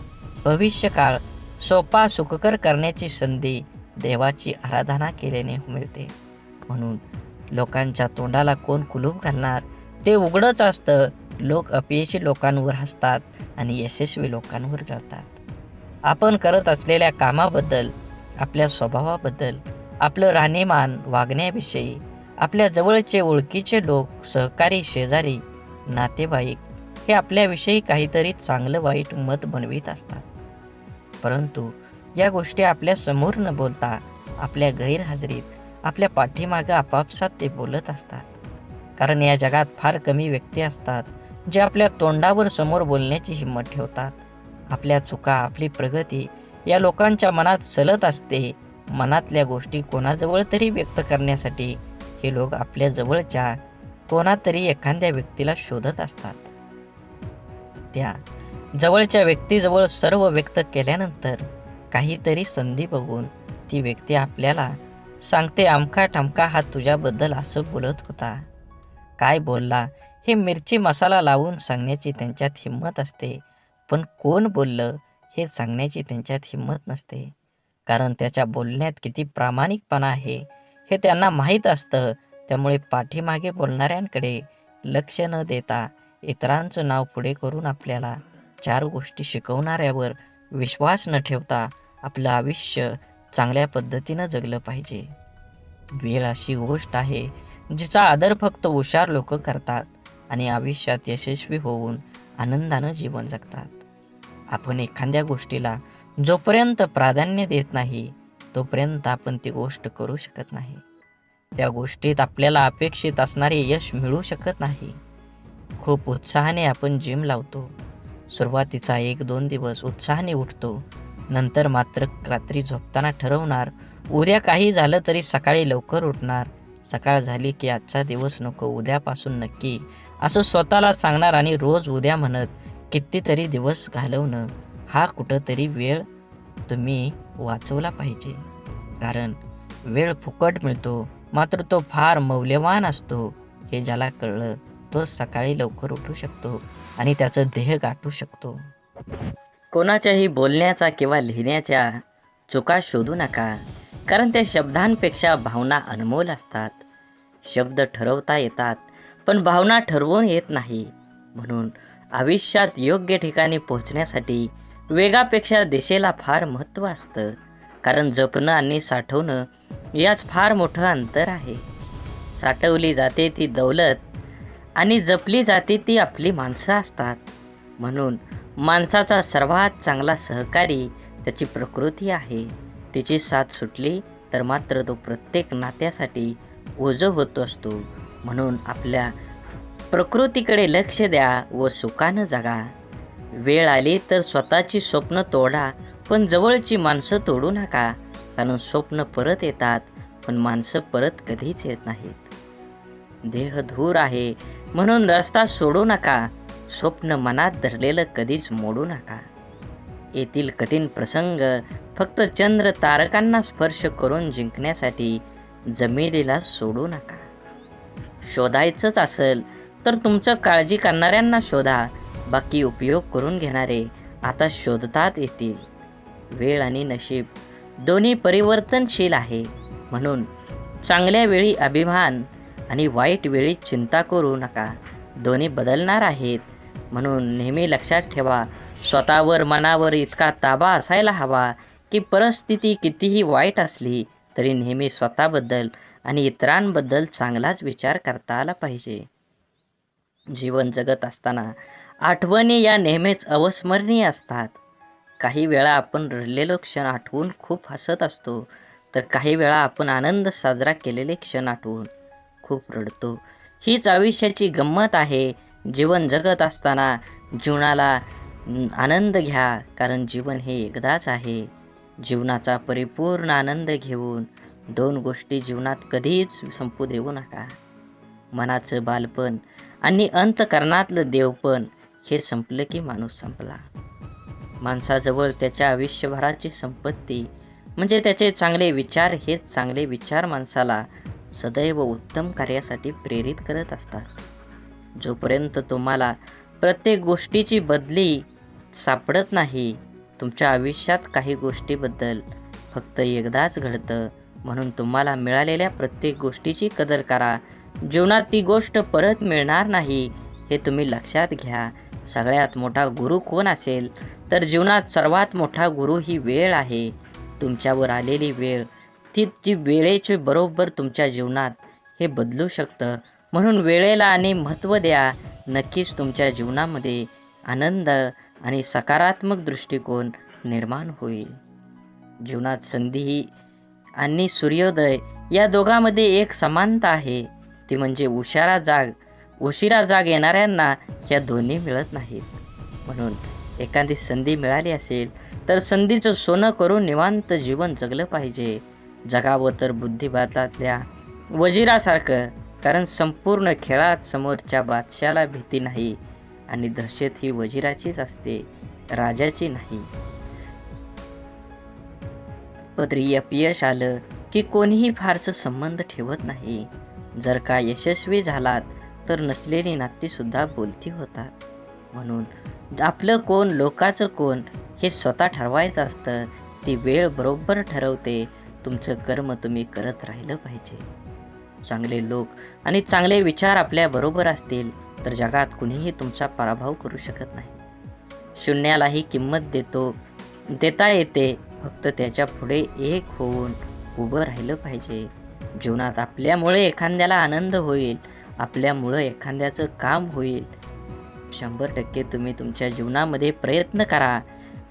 भविष्यकाळ सोपा सुखकर करण्याची संधी देवाची आराधना केल्याने मिळते. म्हणून लोकांच्या तोंडाला कोण कुलूप घालणार, ते उघडच असतं. लोक अपयशी लोकांवर हसतात आणि यशस्वी लोकांवर जळतात. आपण करत असलेल्या कामाबद्दल, आपल्या स्वभावाबद्दल, आपलं राहणीमान, वागण्याविषयी आपल्या जवळचे ओळखीचे लोक, सहकारी, शेजारी, नातेवाईक हे आपल्याविषयी काहीतरी चांगलं वाईट मत बनवित असतात. परंतु या गोष्टी आपल्या समोर न बोलता आपल्या गैरहजेरीत, आपल्या पाठीमागं आपापसात ते बोलत असतात. कारण या जगात फार कमी व्यक्ती असतात जे आपल्या तोंडावर समोर बोलण्याची हिंमत ठेवतात. आपल्या चुका, आपली प्रगती या लोकांच्या मनात सलत असते. मनातल्या गोष्टी कोणाजवळ तरी व्यक्त करण्यासाठी हे लोक आपल्या जवळच्या कोणातरी एखाद्या व्यक्तीला शोधत असतात. त्या जवळच्या व्यक्तीजवळ सर्व व्यक्त केल्यानंतर काहीतरी संधी बघून ती व्यक्ती आपल्याला सांगते, अमका ठमका हा तुझ्याबद्दल असं बोलत होता. काय बोलला हे मिरची मसाला लावून सांगण्याची त्यांच्यात हिंमत असते, पण कोण बोललं हे सांगण्याची त्यांच्यात हिंमत नसते. कारण त्याच्या बोलण्यात किती प्रामाणिकपणा आहे हे त्यांना माहीत असतं. त्यामुळे पाठीमागे बोलणाऱ्यांकडे लक्ष न देता इतरांचं नाव पुढे करून आपल्याला चार गोष्टी शिकवणाऱ्यावर विश्वास न ठेवता आपलं आयुष्य चांगल्या पद्धतीनं जगलं पाहिजे. वेळ अशी गोष्ट आहे जिचा आदर फक्त हुशार लोक करतात आणि आयुष्यात यशस्वी होऊन आनंदानं जीवन जगतात. आपण एखाद्या गोष्टीला जोपर्यंत प्राधान्य देत नाही तोपर्यंत आपण ती गोष्ट करू शकत नाही. त्या गोष्टीत आपल्याला अपेक्षित असणारे यश मिळू शकत नाही. खूप उत्साहाने आपण जिम लावतो. सुरुवातीचा 1-2 दिवस उत्साहाने उठतो. नंतर मात्र रात्री झोपताना ठरवणार, उद्या काही झालं तरी सकाळी लवकर उठणार. सकाळ झाली की आजचा दिवस नको, उद्यापासून नक्की, असं स्वतःला सांगणार आणि रोज उद्या म्हणत कितीतरी दिवस घालवणं. हा कुठंतरी वेळ तुम्ही वाचवला पाहिजे. कारण वेळ फुकट मिळतो, मात्र तो फार मौल्यवान असतो. हे ज्याला कळलं तो सकाळी लवकर उठू शकतो आणि त्याचं ध्येय गाठू शकतो. कोणाच्याही बोलण्याचा किंवा लिहिण्याच्या चुका शोधू नका, कारण त्या शब्दांपेक्षा भावना अनमोल असतात. शब्द ठरवता येतात पण भावना ठरवून येत नाही. म्हणून आयुष्यात योग्य ठिकाणी पोहोचण्यासाठी वेगापेक्षा दिशेला फार महत्त्व असतं. कारण जपणं आणि साठवणं याच फार मोठं अंतर आहे. साठवली जाते ती दौलत आणि जपली जाते ती आपली माणसं असतात. म्हणून माणसाचा सर्वात चांगला सहकारी त्याची प्रकृती आहे. तिची साथ सुटली तर मात्र तो प्रत्येक नात्यासाठी ओझं होत असतो. म्हणून आपल्या प्रकृतीकडे लक्ष द्या व सुखानं जगा. वेळ आली तर स्वतःची स्वप्न तोडा, पण जवळची माणसं तोडू नका. कारण स्वप्न परत येतात, पण माणसं परत कधीच येत नाहीत. देह धूर आहे म्हणून रस्ता सोडू नका. स्वप्न मनात धरलेलं कधीच मोडू नका. येथील कठीण प्रसंग फक्त चंद्र तारकांना स्पर्श करून जिंकण्यासाठी जमिनीला सोडू नका. शोधायचंच असेल तर तुमचं काळजी करणाऱ्यांना शोधा. बाकी उपयोग करून घेणारे आता शोधतात येतील. वेळ आणि नशीब दोन्ही परिवर्तनशील आहे. म्हणून चांगल्या वेळी अभिमान आणि वाईट वेळी चिंता करू नका. दोन्ही बदलणार आहेत. म्हणून नेहमी लक्षात ठेवा, स्वतःवर मनावर इतका ताबा असायला हवा की परिस्थिती कितीही वाईट असली तरी नेहमी स्वतःबद्दल आणि इतरांबद्दल चांगलाच विचार करता आला पाहिजे. जीवन जगत असताना आठवणी या नेहमीच अविस्मरणीय असतात. काही वेळा आपण रडलेलो क्षण आठवून खूप हसत असतो, तर काही वेळा आपण आनंद साजरा केलेले क्षण आठवून खूप रडतो. हीच आयुष्याची गंमत आहे. जीवन जगत असताना जीवनाला आनंद घ्या, कारण जीवन हे एकदाच आहे. जीवनाचा परिपूर्ण आनंद घेऊन दोन गोष्टी जीवनात कधीच संपू देऊ नका. मनाचं बालपण आणि अंतःकरणातलं देवपण हे संपलं की माणूस संपला. माणसाजवळ त्याच्या आयुष्यभराची संपत्ती म्हणजे त्याचे चांगले विचार. हेच चांगले विचार माणसाला सदैव उत्तम कार्यासाठी प्रेरित करत असतात. जोपर्यंत तुम्हाला प्रत्येक गोष्टीची बदली सापडत नाही, तुमच्या आयुष्यात काही गोष्टीबद्दल फक्त एकदाच घडतं. म्हणून तुम्हाला मिळालेल्या प्रत्येक गोष्टीची कदर करा. जीवनात ती गोष्ट परत मिळणार नाही हे तुम्ही लक्षात घ्या. सगळ्यात मोठा गुरु कोण असेल तर जीवनात सर्वात मोठा गुरु ही वेळ आहे. तुमच्यावर आलेली वेळ ती वेळेचे बरोबर तुमच्या जीवनात हे बदलू शकतं. म्हणून वेळेला आणि महत्त्व द्या. नक्कीच तुमच्या जीवनामध्ये आनंद आणि सकारात्मक दृष्टिकोन निर्माण होईल. जीवनात संधी आणि सूर्योदय या दोघांमध्ये एक समानता आहे. ती म्हणजे उशिरा जाग येणाऱ्यांना ह्या दोन्ही मिळत नाहीत. म्हणून एखादी संधी मिळाली असेल तर संधीचं सोनं करून निवांत जीवन जगलं पाहिजे. जगावं तर बुद्धिबळातल्या वजिरासारखं, कारण संपूर्ण खेळात समोरच्या बादशाला भीती नाही आणि दहशत ही वजिराचीच असते, राजाची नाही. पदरी अपयश आलं की कोणीही फारसं संबंध ठेवत नाही. जर का यशस्वी झालात तर नसलेली नातीसुद्धा बोलती होतात. म्हणून आपलं कोण लोकाचं कोण हे स्वतः ठरवायचं असतं. ती वेळ बरोबर ठरवते. तुमचं कर्म तुम्ही करत राहिलं पाहिजे. चांगले लोक आणि चांगले विचार आपल्याबरोबर असतील तर जगात कुणीही तुमचा पराभव करू शकत नाही. शून्यालाही किंमत देता येते. फक्त त्याच्या पुढे एक होऊन उभं राहिलं पाहिजे. जीवनात आपल्यामुळे एखाद्याला आनंद होईल, आपल्यामुळं एखाद्याचं काम होईल. 100% तुम्ही तुमच्या जीवनामध्ये प्रयत्न करा.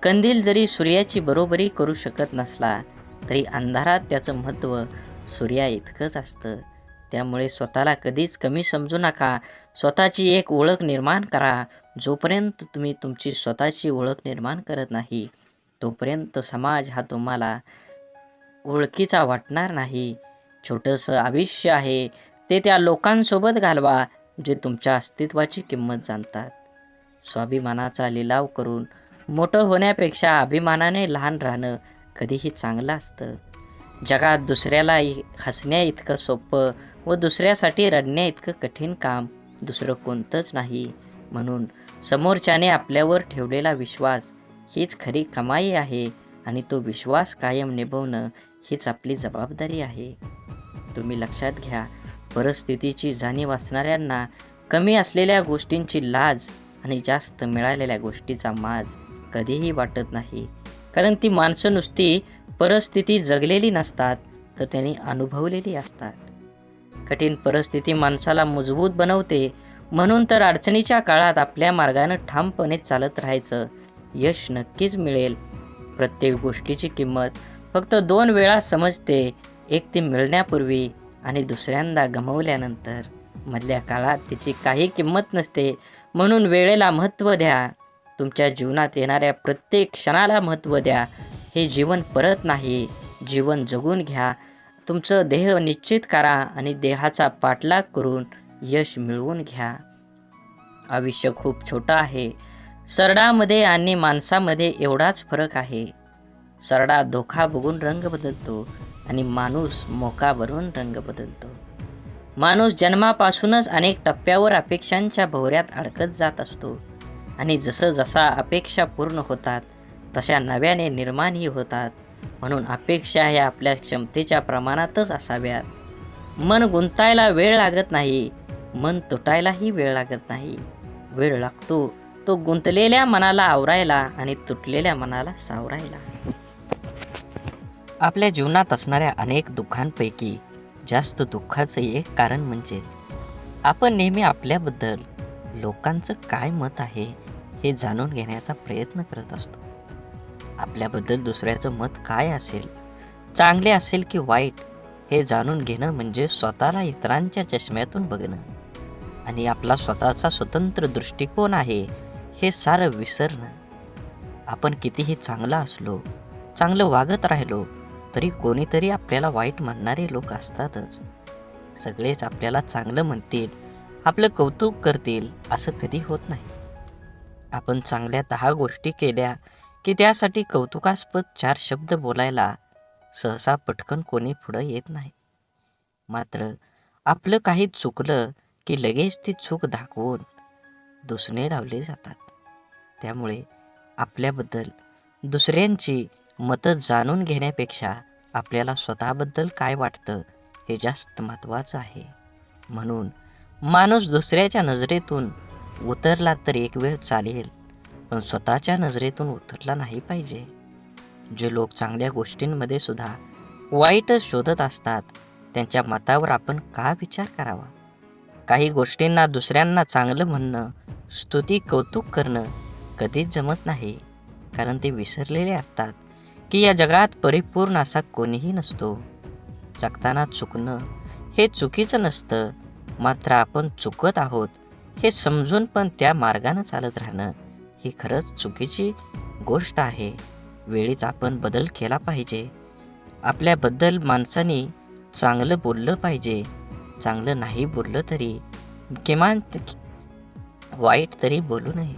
कंदील जरी सूर्याची बरोबरी करू शकत नसला तरी अंधारात त्याचं महत्त्व सूर्या इतकंच असतं. त्यामुळे स्वतःला कधीच कमी समजू नका. स्वतःची एक ओळख निर्माण करा. जोपर्यंत तुम्ही तुमची स्वतःची ओळख निर्माण करत नाही तोपर्यंत समाज हा तुम्हाला ओळखीचा वाटणार नाही. छोटंसं आयुष्य आहे ते त्या लोकांसोबत घालवा जे तुमच्या अस्तित्वाची किंमत जाणतात. स्वाभिमानाचा लिलाव करून मोठं होण्यापेक्षा अभिमानाने लहान राहणं कधीही चांगलं असतं. जगात दुसऱ्याला हसण्या इतकं सोपं व दुसऱ्यासाठी रडण्या इतकं कठीण काम दुसरं कोणतंच नाही. म्हणून समोरच्याने आपल्यावर ठेवलेला विश्वास हीच खरी कमाई आहे आणि तो विश्वास कायम निभवणं हीच आपली जबाबदारी आहे. तुम्ही लक्षात घ्या, परिस्थितीची जाणीव असणाऱ्यांना कमी असलेल्या गोष्टींची लाज आणि जास्त मिळालेल्या गोष्टीचा माज कधीही वाटत नाही. कारण ती माणसं नुसती परिस्थिती जगलेली नसतात, तर त्यांनी अनुभवलेली असतात. कठीण परिस्थिती माणसाला मजबूत बनवते. म्हणून तर अडचणीच्या काळात आपल्या मार्गानं ठामपणे चालत राहायचं. यश नक्कीच मिळेल. प्रत्येक गोष्टीची किंमत फक्त 2 वेळा समजते. एक ती मिळण्यापूर्वी आणि दुसऱ्यांदा गमावल्यानंतर. मधल्या काळात तिची काही किंमत नसते. म्हणून वेळेला महत्त्व द्या. तुमच्या जीवनात येणाऱ्या प्रत्येक क्षणाला महत्त्व द्या. हे जीवन परत नाही, जीवन जगून घ्या. तुमचं ध्येय निश्चित करा आणि देहाचा पाठलाग करून यश मिळवून घ्या. आयुष्य खूप छोटं आहे. सरडामध्ये आणि माणसामध्ये एवढाच फरक आहे. सरडा धोका बघून रंग बदलतो आणि माणूस मोकावरून रंग बदलतो. माणूस जन्मापासूनच अनेक टप्प्यावर अपेक्षांच्या भोवऱ्यात अडकत जात असतो आणि जसा अपेक्षा पूर्ण होतात तशा नव्याने निर्माणही होतात. म्हणून अपेक्षा ह्या आपल्या क्षमतेच्या प्रमाणातच असाव्यात. मन गुंतायला वेळ लागत नाही, मन तुटायलाही वेळ लागत नाही. वेळ लागतो तो गुंतलेल्या मनाला आवरायला आणि तुटलेल्या मनाला सावरायला. आपल्या जीवनात असणाऱ्या अनेक दुःखांपैकी जास्त दुःखाचं एक कारण म्हणजे आपण नेहमी आपल्याबद्दल लोकांचं काय मत आहे हे जाणून घेण्याचा प्रयत्न करत असतो. आपल्याबद्दल दुसऱ्याचं मत काय असेल, चांगले असेल की वाईट, हे जाणून घेणं म्हणजे स्वतःला इतरांच्या चष्म्यातून बघणं आणि आपला स्वतःचा स्वतंत्र दृष्टिकोन आहे हे सारं विसरणं. आपण कितीही चांगला असलो, चांगलं वागत राहिलो तरी कोणीतरी आपल्याला वाईट म्हणणारे लोक असतातच. सगळेच आपल्याला चांगलं म्हणतील, आपलं कौतुक करतील असं कधी होत नाही. आपण चांगल्या 10 गोष्टी केल्या की त्यासाठी कौतुकास्पद 4 शब्द बोलायला सहसा पटकन कोणी पुढं येत नाही. मात्र आपलं काही चुकलं की लगेच ती चूक दाखवून दुसणे लावले जातात. त्यामुळे आपल्याबद्दल दुसऱ्यांची मतं जाणून घेण्यापेक्षा आपल्याला स्वतःबद्दल काय वाटतं हे जास्त महत्त्वाचं आहे. म्हणून माणूस दुसऱ्याच्या नजरेतून उतरला तर एक वेळ चालेल, पण स्वतःच्या नजरेतून उतरला नाही पाहिजे. जे लोक चांगल्या गोष्टींमध्ये सुद्धा वाईटच शोधत असतात त्यांच्या मतावर आपण का विचार करावा. काही गोष्टींना दुसऱ्यांना चांगलं म्हणणं, स्तुती, कौतुक करणं कधीच जमत नाही. कारण ते विसरलेले असतात की या जगात परिपूर्ण असा कोणीही नसतो. जगताना चुकणं हे चुकीचं नसतं, मात्र आपण चुकत आहोत हे समजून पण त्या मार्गानं चालत राहणं ही खरंच चुकीची गोष्ट आहे. वेळीच आपण बदल केला पाहिजे. आपल्याबद्दल माणसाने चांगलं बोललं पाहिजे. चांगलं नाही बोललं तरी किमान वाईट तरी बोलू नये.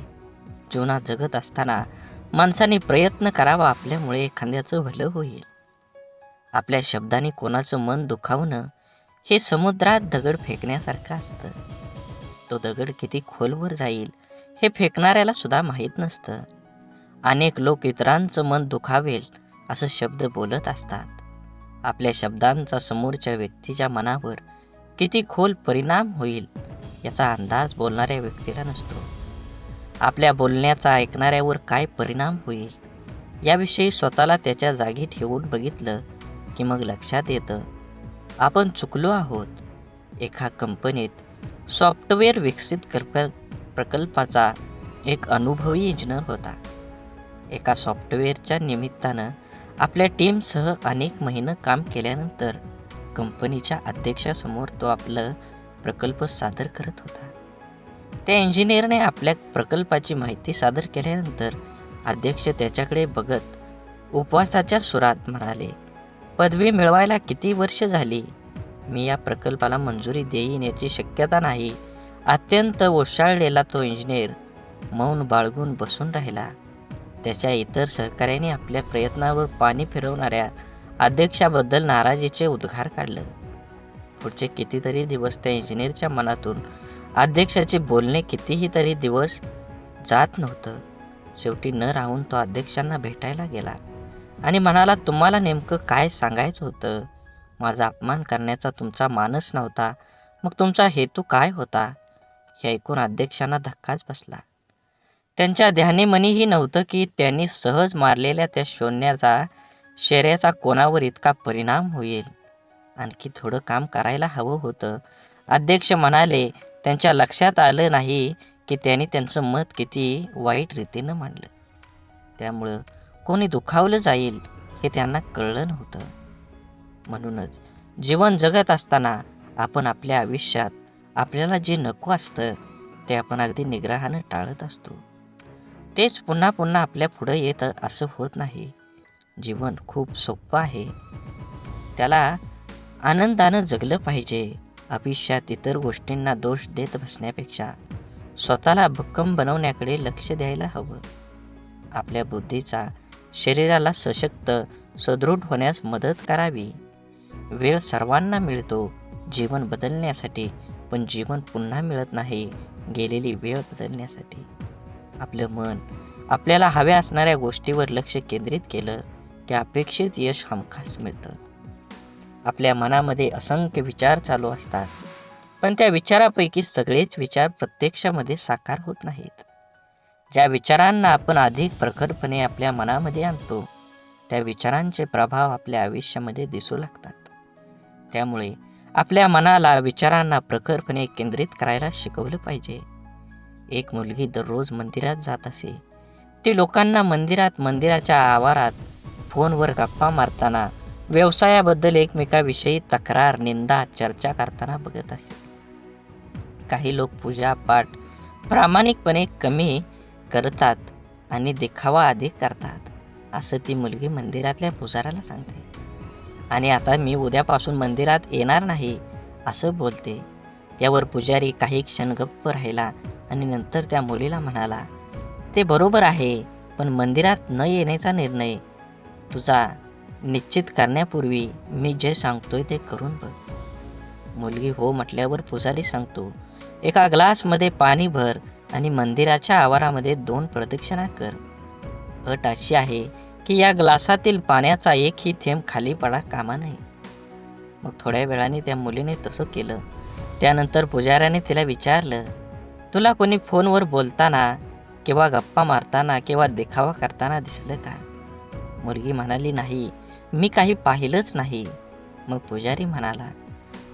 जीवनात जगत असताना माणसाने प्रयत्न करावा, आपल्यामुळे एखाद्याचं भलं होईल. आपल्या शब्दाने कोणाचं मन दुखावणं हे समुद्रात दगड फेकण्यासारखं असतं. तो दगड किती खोलवर जाईल हे फेकणाऱ्याला सुद्धा माहीत नसतं. अनेक लोक इतरांचं मन दुखावेल असं शब्द बोलत असतात. आपल्या शब्दांचा समोरच्या व्यक्तीच्या मनावर किती खोल परिणाम होईल याचा अंदाज बोलणाऱ्या व्यक्तीला नसतो. आपल्या बोलण्याचा ऐकणाऱ्यावर काय परिणाम होईल याविषयी स्वतःला त्याच्या जागी ठेवून बघितलं की मग लक्षात येतं आपण चुकलो आहोत. एका कंपनीत सॉफ्टवेअर विकसित प्रकल्पाचा एक अनुभवी इंजिनियर होता. एका सॉफ्टवेअरच्या निमित्तानं आपल्या टीमसह अनेक महिने काम केल्यानंतर कंपनीच्या अध्यक्षासमोर तो आपलं प्रकल्प सादर करत होता. त्या इंजिनियरने आपल्या प्रकल्पाची माहिती सादर केल्यानंतर अध्यक्ष त्याच्याकडे बघत उपवासाच्या सुरात म्हणाले, पदवी मिळवायला किती वर्ष झाली? मी या प्रकल्पाला मंजुरी देईन याची शक्यता नाही. अत्यंत ओशाळलेला तो इंजिनियर मौन बाळगून बसून राहिला. त्याच्या इतर सहकाऱ्यांनी आपल्या प्रयत्नावर पाणी फिरवणाऱ्या अध्यक्षाबद्दल नाराजीचे उद्गार काढले. पुढचे कितीतरी दिवस त्या इंजिनियरच्या मनातून अध्यक्षाचे बोलणे कितीही तरी दिवस जात नव्हतं. शेवटी न राहून तो अध्यक्षांना भेटायला गेला आणि म्हणाला, तुम्हाला नेमकं काय सांगायचं होतं? माझा अपमान करण्याचा तुमचा मानस नव्हता, मग तुमचा हेतू काय होता? हे ऐकून अध्यक्षांना धक्काच बसला. त्यांच्या ध्यानीमनीही नव्हतं की त्यांनी सहज मारलेल्या त्या शर्याचा कोणावर इतका परिणाम होईल. आणखी थोडं काम करायला हवं होतं. अध्यक्ष म्हणाले. त्यांच्या लक्षात आलं नाही की त्यांनी त्यांचं मत किती वाईट रीतीनं मांडलं. त्यामुळं कोणी दुखावलं जाईल हे त्यांना कळलं नव्हतं. म्हणूनच जीवन जगत असताना आपण आपल्या आयुष्यात आपल्याला जे नको असतं ते आपण अगदी निग्रहानं टाळत असतो. तेच पुन्हा पुन्हा आपल्या पुढं येतं असं होत नाही. जीवन खूप सोपं आहे. त्याला आनंदानं जगलं पाहिजे. आयुष्यात इतर गोष्टींना दोष देत बसण्यापेक्षा स्वतःला भक्कम बनवण्याकडे लक्ष द्यायला हवं. आपल्या बुद्धीचा शरीराला सशक्त सदृढ होण्यास मदत करावी. वेळ सर्वांना मिळतो जीवन बदलण्यासाठी, पण जीवन पुन्हा मिळत नाही गेलेली वेळ बदलण्यासाठी. आपलं मन आपल्याला हव्या असणाऱ्या गोष्टीवर लक्ष केंद्रित केलं की अपेक्षित यश हमखास मिळतं. आपल्या मनामध्ये असंख्य विचार चालू असतात, पण त्या विचारापैकी सगळेच विचार प्रत्यक्षामध्ये साकार होत नाहीत. ज्या विचारांना आपण अधिक प्रखरपणे आपल्या मनामध्ये आणतो त्या विचारांचे प्रभाव आपल्या आयुष्यामध्ये दिसू लागतात. त्यामुळे आपल्या मनाला विचारांना प्रखरपणे केंद्रित करायला शिकवलं पाहिजे. एक मुलगी दररोज मंदिरात जात असे. ती लोकांना मंदिराच्या आवारात फोनवर गप्पा मारताना, व्यवसायाबद्दल एकमेकाविषयी तक्रार, निंदा, चर्चा करताना बघत असे. काही लोक पूजा पाठ प्रामाणिकपणे कमी करतात आणि दिखावा अधिक करतात, असं ती मुलगी मंदिरातल्या पुजाऱ्याला सांगते. आणि आता मी उद्यापासून मंदिरात येणार नाही असं बोलते. यावर पुजारी काही क्षण गप्प राहिला आणि नंतर त्या मुलीला म्हणाला, ते बरोबर आहे, पण मंदिरात न येण्याचा निर्णय तुझा निश्चित करण्यापूर्वी मी जे सांगतोय ते करून बघ. मुलगी हो म्हटल्यावर पुजारी सांगतो, एका ग्लासमध्ये पाणी भर आणि मंदिराच्या आवारामध्ये 2 प्रदक्षिणा कर. अट अशी आहे की या ग्लासातील पाण्याचा एकही थेंब खाली पडा कामा नये. मग थोड्या वेळाने त्या मुलीने तसं केलं. त्यानंतर पुजाऱ्याने तिला विचारलं, तुला कोणी फोनवर बोलताना किंवा गप्पा मारताना किंवा देखावा करताना दिसलं का? मुलगी म्हणाली, नाही, मी काही पाहिलंच नाही. मग पुजारी म्हणाला,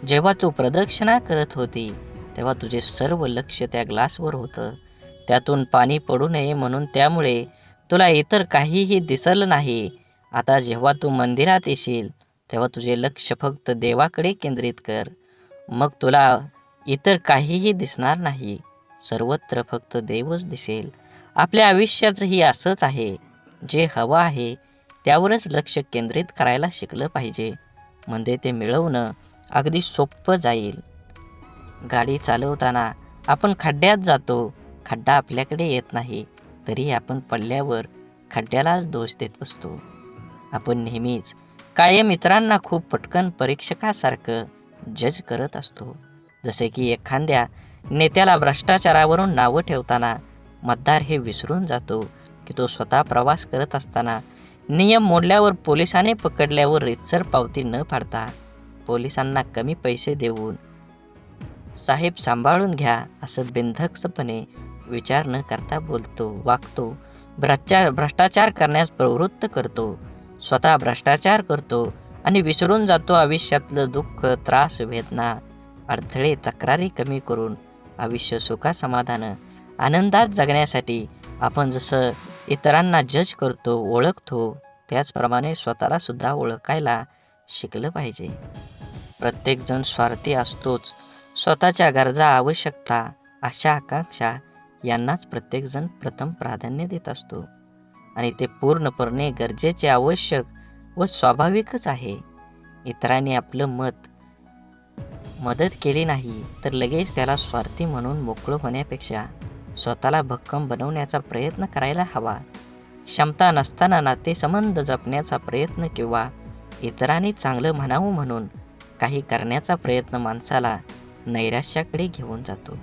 जेव्हा तू प्रदक्षिणा करत होती तेव्हा तुझे सर्व लक्ष त्या ग्लासवर होतं. त्यातून पाणी पडू नये म्हणून, त्यामुळे तुला इतर काहीही दिसलं नाही. आता जेव्हा तू मंदिरात येशील तेव्हा तुझे लक्ष फक्त देवाकडे केंद्रित कर. मग तुला इतर काहीही दिसणार नाही. सर्वत्र फक्त देवच दिसेल. आपल्या आयुष्याचंही असंच आहे. जे हवं आहे त्यावरच लक्ष केंद्रित करायला शिकलं पाहिजे, म्हणजे ते मिळवणं अगदी सोपं जाईल. गाडी चालवताना आपण खड्ड्यात जातो. खड्डा आपल्याकडे येत नाही तरी आपण पडल्यावर खड्ड्यालाच दोष देत बसतो. आपण नेहमीच कायम इतरांना खूप पटकन परीक्षकासारखं जज करत असतो. जसे की एखाद्या नेत्याला भ्रष्टाचारावरून नावं ठेवताना मतदार हे विसरून जातो की तो स्वतः प्रवास करत असताना नियम मोडल्यावर पोलिसाने पकडल्यावर रीतसर पावती न फाडता पोलिसांना कमी पैसे देऊन साहेब सांभाळून घ्या असं बिनधास्तपणे विचार न करता वागतो. भ्रष्टाचार करण्यास प्रवृत्त करतो. स्वतः भ्रष्टाचार करतो आणि विसरून जातो आयुष्यातलं दुःख, त्रास, वेदना, अडथळे, तक्रारी कमी करून आयुष्य सुखासमाधानं आनंदात जगण्यासाठी आपण जसं इतरांना जज करतो, ओळखतो, त्याचप्रमाणे स्वतःला सुद्धा ओळखायला शिकलं पाहिजे. प्रत्येकजण स्वार्थी असतोच. स्वतःच्या गरजा, आवश्यकता, आशा, आकांक्षा यांनाच प्रत्येकजण प्रथम प्राधान्य देत असतो आणि ते पूर्णपणे गरजेचे, आवश्यक व स्वाभाविकच आहे. इतरांनी आपलं मदत केली नाही तर लगेच त्याला स्वार्थी म्हणून मोकळं होण्यापेक्षा स्वतःला भक्कम बनवण्याचा प्रयत्न करायला हवा. क्षमता नसताना नातेसंबंध जपण्याचा प्रयत्न किंवा इतरांनी चांगलं म्हणावं म्हणून काही करण्याचा प्रयत्न माणसाला नैराश्याकडे घेऊन जातो.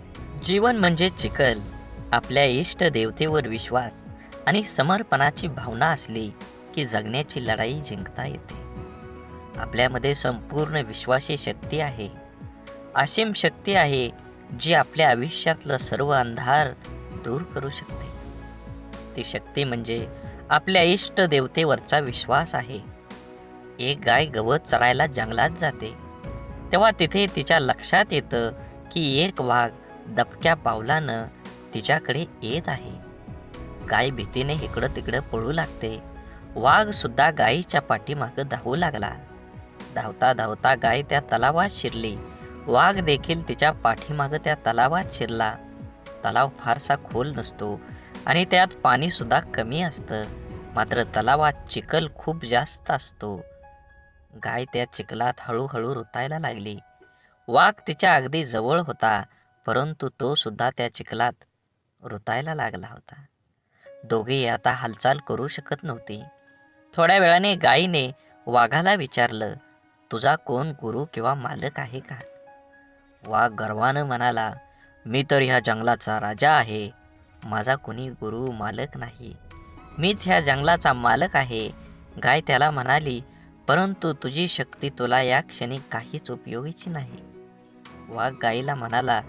जीवन म्हणजे चिखल. आपल्या इष्ट देवतेवर विश्वास आणि समर्पणाची भावना असली की जगण्याची लढाई जिंकता येते. आपल्यामध्ये संपूर्ण विश्वाची शक्ती आहे. असीम शक्ती आहे जी आपल्या आयुष्यातलं सर्व अंधार दूर करू शकते. ती शक्ती म्हणजे आपल्या इष्ट देवतेवरचा विश्वास आहे. एक गाय गवत चरायला जंगलात जाते, तेव्हा तिथे तिच्या लक्षात येतं की एक वाघ दबक्या पावलानं तिच्याकडे येत आहे. गाय भीतीने इकडं तिकडं पळू लागते. वाघ सुद्धा गायीच्या पाठीमागं धावू लागला. धावता धावता गाय त्या तलावात शिरली. वाघ देखील तिच्या पाठीमागं त्या तलावात शिरला. तलाव फारसा खोल नसतो आणि त्यात पाणी सुद्धा कमी असतं. मात्र तलावात चिखल खूप जास्त असतो. गाय त्या चिखलात हळूहळू रुतायला लागली. वाघ तिच्या अगदी जवळ होता, परंतु तो सुद्धा त्या चिखलात रुतायला लागला होता. दोघेही आता हालचाल करू शकत नव्हती. थोड्या वेळाने गायीने वाघाला विचारलं, तुझा कोण गुरु किंवा मालक आहे का? वाघ गर्वानं म्हणाला, मी तर ह्या जंगलाचा राजा आहे. माझा कोणी गुरु मालक नाही. मीच ह्या जंगलाचा मालक आहे. गाय त्याला म्हणाली, परंतु तुझी शक्ती तुला या क्षणी काहीच उपयोगीची नाही. वाघ गायीला म्हणाला,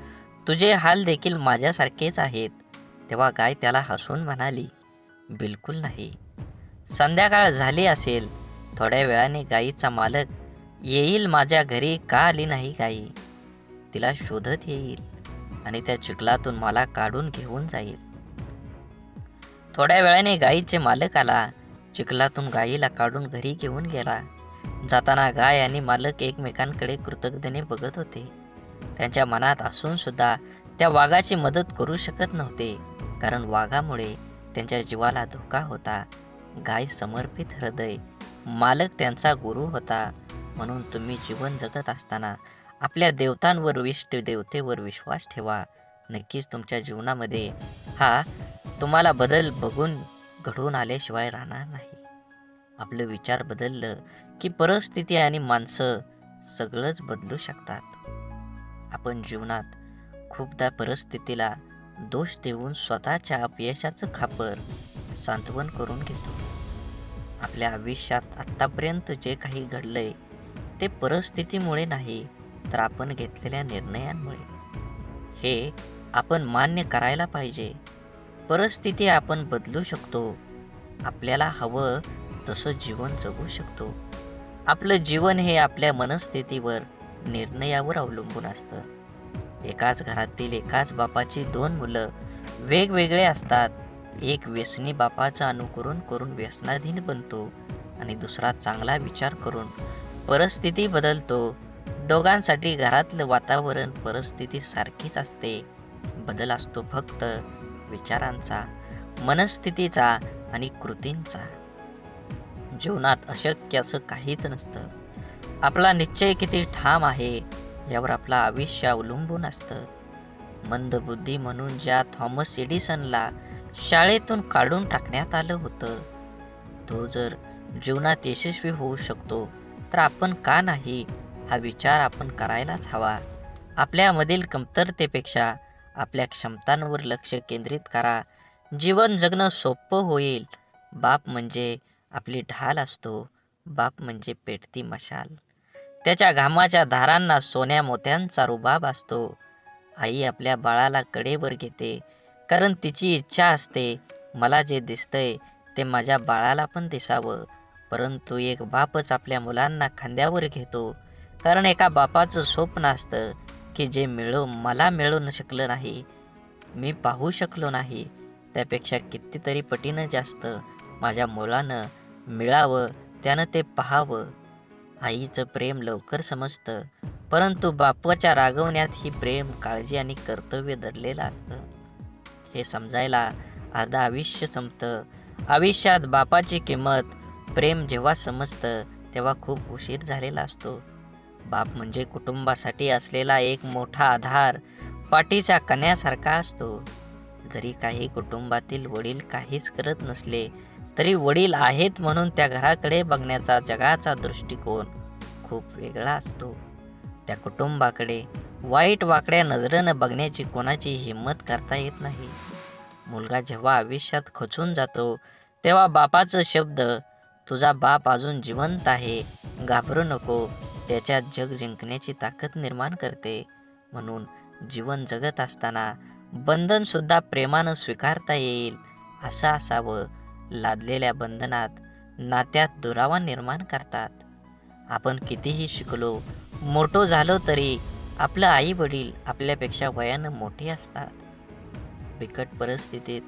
तुझे हाल देखील माझ्यासारखेच आहेत. तेव्हा गाय त्याला हसून म्हणाली, बिलकुल नाही. संध्याकाळ झाली असेल. थोड्या वेळाने गायीचा मालक येईल. माझ्या घरी का आली नाही गायी? तिला शोधत येईल आणि त्या चिखलातून मला काढून घेऊन जाईल. थोड्या वेळाने गायीचे मालक आला. चिखलातून गायीला काढून घरी घेऊन गेला. जाताना गाय आणि मालक एकमेकांकडे कृतज्ञतेने बघत होते. त्यांच्या मनात असून सुद्धा त्या वाघाची मदत करू शकत नव्हते, कारण वाघामुळे त्यांच्या जीवाला धोका होता. गाय समर्पित हृदय, मालक त्यांचा गुरु होता. म्हणून तुम्ही जीवन जगत असताना आपल्या देवतांवर, इष्ट देवतेवर विश्वास ठेवा. नक्कीच तुमच्या जीवनामध्ये हा तुम्हाला बदल बघून घडून आल्याशिवाय राहणार नाही. आपलं विचार बदललं की परिस्थिती आणि माणसं सगळंच बदलू शकतात. आपण जीवनात खूपदा परिस्थितीला दोष देऊन स्वतःच्या अपयशाचं खापर सांत्वन करून घेतो. आपल्या आयुष्यात आत्तापर्यंत जे काही घडलंय ते परिस्थितीमुळे नाही, तर आपण घेतलेल्या निर्णयांमुळे. हे आपण मान्य करायला पाहिजे. परिस्थिती आपण बदलू शकतो. आपल्याला हवं तसं जीवन जगू शकतो. आपलं जीवन हे आपल्या मनस्थितीवर, निर्णयावर अवलंबून असतं. एकाच घरातील एकाच बापाची दोन मुलं वेगवेगळे असतात. एक व्यसनी बापाचं अनुकरण करून व्यसनाधीन बनतो आणि दुसरा चांगला विचार करून परिस्थिती बदलतो. दोघांसाठी घरातलं वातावरण, परिस्थिती सारखीच असते. बदल असतो फक्त विचारांचा, मनस्थितीचा आणि कृतींचा. जीवनात अशक्य असं काहीच नसतं. आपला निश्चय किती ठाम आहे यावर आपलं आयुष्य अवलंबून असतं. मंदबुद्धी म्हणून ज्या थॉमस एडिसनला शाळेतून काढून टाकण्यात आलं होतं, तो जर जीवनात यशस्वी होऊ शकतो तर आपण का नाही, हा विचार आपण करायलाच हवा. आपल्यामधील कमतरतेपेक्षा आपल्या क्षमतांवर लक्ष केंद्रित करा. जीवन जगणं सोपं होईल. बाप म्हणजे आपली ढाल असतो. बाप म्हणजे पेटती मशाल. त्याच्या घामाच्या धारांना सोन्या मोत्यांचा रुबाब असतो. आई आपल्या बाळाला कडेवर घेते, कारण तिची इच्छा असते, मला जे दिसतंय ते माझ्या बाळाला पण दिसावं. परंतु एक बापच आपल्या मुलांना खांद्यावर घेतो, कारण एका बापाचं स्वप्न असतं की जे मला मिळू शकलं नाही, मी पाहू शकलो नाही, त्यापेक्षा कितीतरी पटीनं जास्त माझ्या मुलानं मिळावं, त्यानं ते पाहावं. आईचं प्रेम लवकर समजतं, परंतु बापाच्या रागवण्यात ही प्रेम, काळजी आणि कर्तव्य दडलेलं असतं. हे समजायला अर्धा आयुष्य संपतं. आयुष्यात बापाची किंमत, प्रेम जेव्हा समजतं तेव्हा खूप उशीर झालेला असतो. बाप म्हणजे कुटुंबासाठी असलेला एक मोठा आधार, पाठीच्या कण्यासारखा असतो. जरी काही कुटुंबातील वडील काहीच करत नसले तरी वडील आहेत म्हणून त्या घराकडे बघण्याचा जगाचा दृष्टिकोन खूप वेगळा असतो. त्या कुटुंबाकडे वाईट वाकड्या नजरेनं बघण्याची कोणाची हिंमत करता येत नाही. मुलगा जेव्हा आयुष्यात खचून जातो तेव्हा बापाचं शब्द, तुझा बाप अजून जिवंत आहे, घाबरू नको, त्याच्यात जग जिंकण्याची ताकद निर्माण करते. म्हणून जीवन जगत असताना बंधन सुद्धा प्रेमानं स्वीकारता येईल. असं असावं लादलेल्या बंधनात नात्यात दुरावा निर्माण करतात. आपण कितीही शिकलो, मोठो झालो तरी आपलं आई वडील आपल्यापेक्षा वयानं मोठे असतात. बिकट परिस्थितीत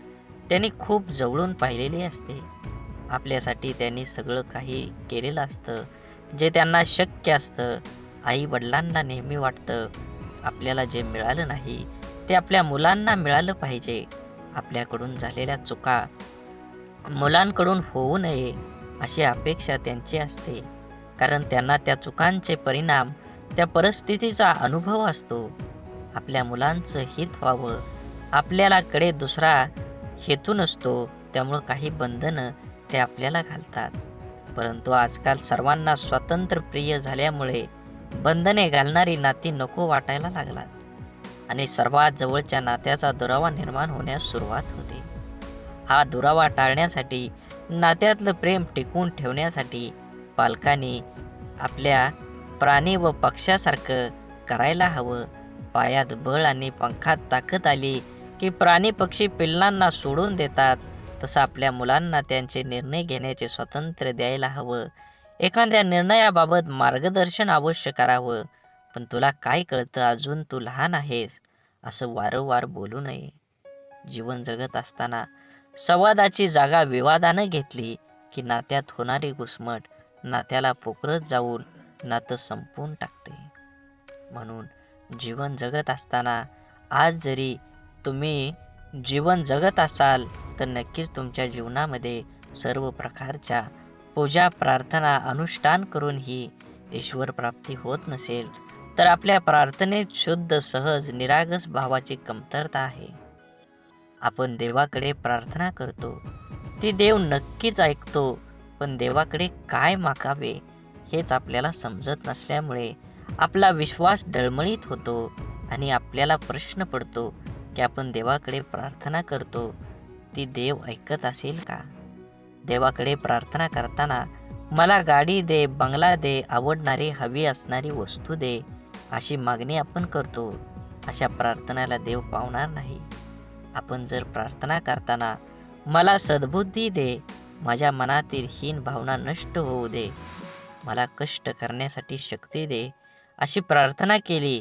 त्यांनी खूप जवळून पाहिलेली असते. आपल्यासाठी त्यांनी सगळं काही केलेलं असतं, जे त्यांना शक्य असतं. आई वडिलांना नेहमी वाटतं आपल्याला जे मिळालं नाही ते आपल्या मुलांना मिळालं पाहिजे. आपल्याकडून झालेल्या चुका मुलांकडून होऊ नये अशी अपेक्षा त्यांची असते. कारण त्यांना त्या चुकांचे परिणाम, त्या परिस्थितीचा अनुभव असतो. आपल्या मुलांचं हित व्हावं आपल्याला कडे दुसरा हेतू नसतो. त्यामुळं काही बंधनं ते आपल्याला घालतात. परंतु आजकाल सर्वांना स्वातंत्र्य प्रिय झाल्यामुळे बंधने घालणारी नाती नको वाटायला लागतात आणि सर्वात जवळच्या नात्याचा दुरावा निर्माण होण्यास सुरुवात होते. हा दुरावा टाळण्यासाठी, नात्यातलं प्रेम टिकवून ठेवण्यासाठी पालकांनी आपल्या प्राणी व पक्ष्यासारखं करायला हवं. पायात बळ आणि पंखात ताकद आली की प्राणी पक्षी पिल्लांना सोडून देतात. तसं आपल्या मुलांना त्यांचे निर्णय घेण्याचे स्वातंत्र्य द्यायला हवं. एखाद्या निर्णयाबाबत मार्गदर्शन अवश्य करावं. पण तुला काय कळतं, अजून तू लहान आहेस, असं वारंवार बोलू नये. जीवन जगत असताना संवादाची जागा विवादानं घेतली की नात्यात होणारी घुसमट नात्याला पोखरत जाऊन नातं संपवून टाकते. म्हणून जीवन जगत असताना आज जरी तुम्ही जीवन जगत असाल तर नक्कीच तुमच्या जीवनामध्ये सर्व प्रकारच्या पूजा प्रार्थना अनुष्ठान करूनही ईश्वर प्राप्ती होत नसेल तर आपल्या प्रार्थनेत शुद्ध सहज निरागस भावाची कमतरता आहे. आपण देवाकडे प्रार्थना करतो, ती देव नक्कीच ऐकतो. पण देवाकडे काय मागावे हेच आपल्याला समजत नसल्यामुळे आपला विश्वास डळमळीत होतो आणि आपल्याला प्रश्न पडतो की आपण देवाकडे प्रार्थना करतो, ती देव ऐकत असेल का? देवाकडे प्रार्थना करताना मला गाडी दे, बंगला दे, आवडणारी हवी असणारी वस्तू दे, अशी मागणी आपण करतो. अशा प्रार्थनेला देव पावणार नाही. आपण जर प्रार्थना करताना मला सद्बुद्धी दे, माझ्या मनातील हीन भावना नष्ट होऊ दे, मला कष्ट करण्यासाठी शक्ती दे, अशी प्रार्थना केली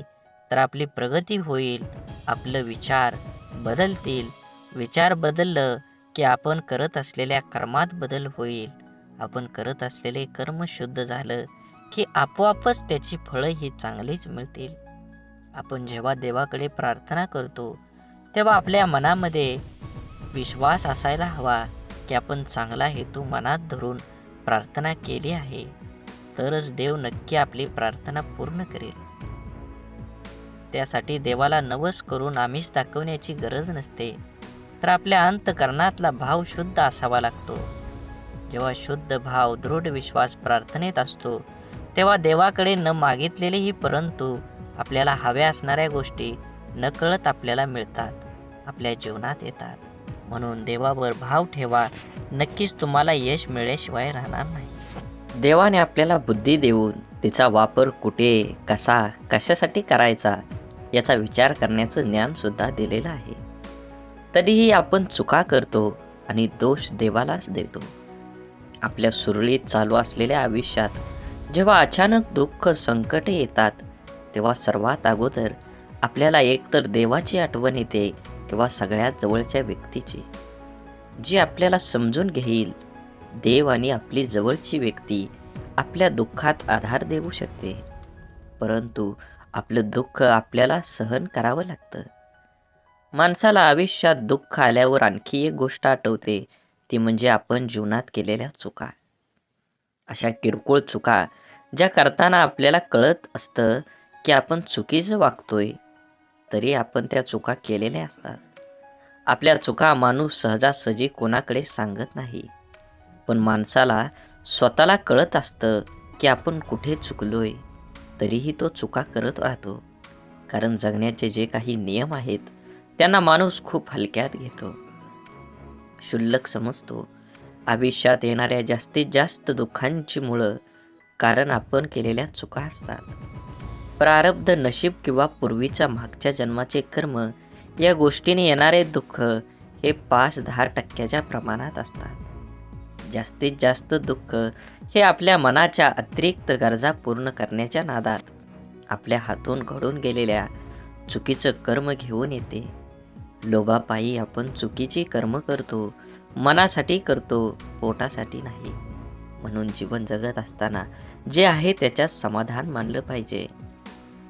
तर आपली प्रगती होईल. आपलं विचार बदलतील. विचार बदललं की आपण करत असलेल्या कर्मात बदल होईल. आपण करत असलेले कर्म शुद्ध झालं की आपोआपच त्याची फळं ही चांगलीच मिळतील. आपण जेव्हा देवाकडे प्रार्थना करतो तेव्हा आपल्या मनामध्ये विश्वास असायला हवा की आपण चांगला हेतू मनात धरून प्रार्थना केली आहे, तरच देव नक्की आपली प्रार्थना पूर्ण करेल. त्यासाठी देवाला नवस करून आमिष दाखवण्याची गरज नसते, तर आपल्या अंतकरणातला भाव शुद्ध असावा लागतो. जेव्हा शुद्ध भाव, दृढ विश्वास प्रार्थनेत असतो तेव्हा देवाकडे न मागितलेलेही परंतु आपल्याला हव्या असणाऱ्या गोष्टी नकळत आपल्याला मिळतात, आपल्या जीवनात येतात. म्हणून देवावर भाव ठेवा, नक्कीच तुम्हाला यश मिळाल्याशिवाय राहणार नाही. देवाने आपल्याला बुद्धी देऊन तिचा वापर कुठे, कसा, कशासाठी करायचा याचा विचार करण्याचं ज्ञानसुद्धा दिलेलं आहे. तरीही आपण चुका करतो आणि दोष देवालाच देतो. आपल्या सुरळीत चालू असलेल्या आयुष्यात जेव्हा अचानक दुःख, संकटे येतात तेव्हा सर्वात अगोदर आपल्याला एकतर देवाची आठवण येते किंवा सगळ्यात जवळच्या व्यक्तीची, जी आपल्याला समजून घेईल. देव आणि आपली जवळची व्यक्ती आपल्या दुःखात आधार देऊ शकते, परंतु आपलं दुःख आपल्याला सहन करावं लागतं. माणसाला आयुष्यात दुःख आल्यावर आणखी एक गोष्ट आठवते, ती म्हणजे आपण जीवनात केलेल्या चुका. अशा किरकोळ चुका ज्या करताना आपल्याला कळत असतं की आपण चुकीचं वागतोय, तरी आपण त्या चुका केलेल्या असतात. आपल्या चुका माणूस सहजासहजी कोणाकडे सांगत नाही, पण माणसाला स्वतःला कळत असतं की आपण कुठे चुकलोय, तरीही तो चुका करत राहतो. कारण जगण्याचे जे काही नियम आहेत त्यांना माणूस खूप हलक्यात घेतो, क्षुल्लक समजतो. आयुष्यात येणाऱ्या जास्तीत जास्त दुःखांची मुळं कारण आपण केलेल्या चुका असतात. प्रारब्ध, नशीब किंवा पूर्वीच्या मागच्या जन्माचे कर्म या गोष्टीने येणारे दुःख हे 5-10% प्रमाणात असतात. जास्तीत जास्त दुःख हे आपल्या मनाच्या अतिरिक्त गरजा पूर्ण करण्याच्या नादात आपल्या हातून घडून गेलेल्या चुकीचं कर्म घेऊन येते. लोभापायी आपण चुकीची कर्म करतो, मनासाठी करतो, पोटासाठी नाही. म्हणून जीवन जगत असताना जे आहे त्याच्यात समाधान मानलं पाहिजे.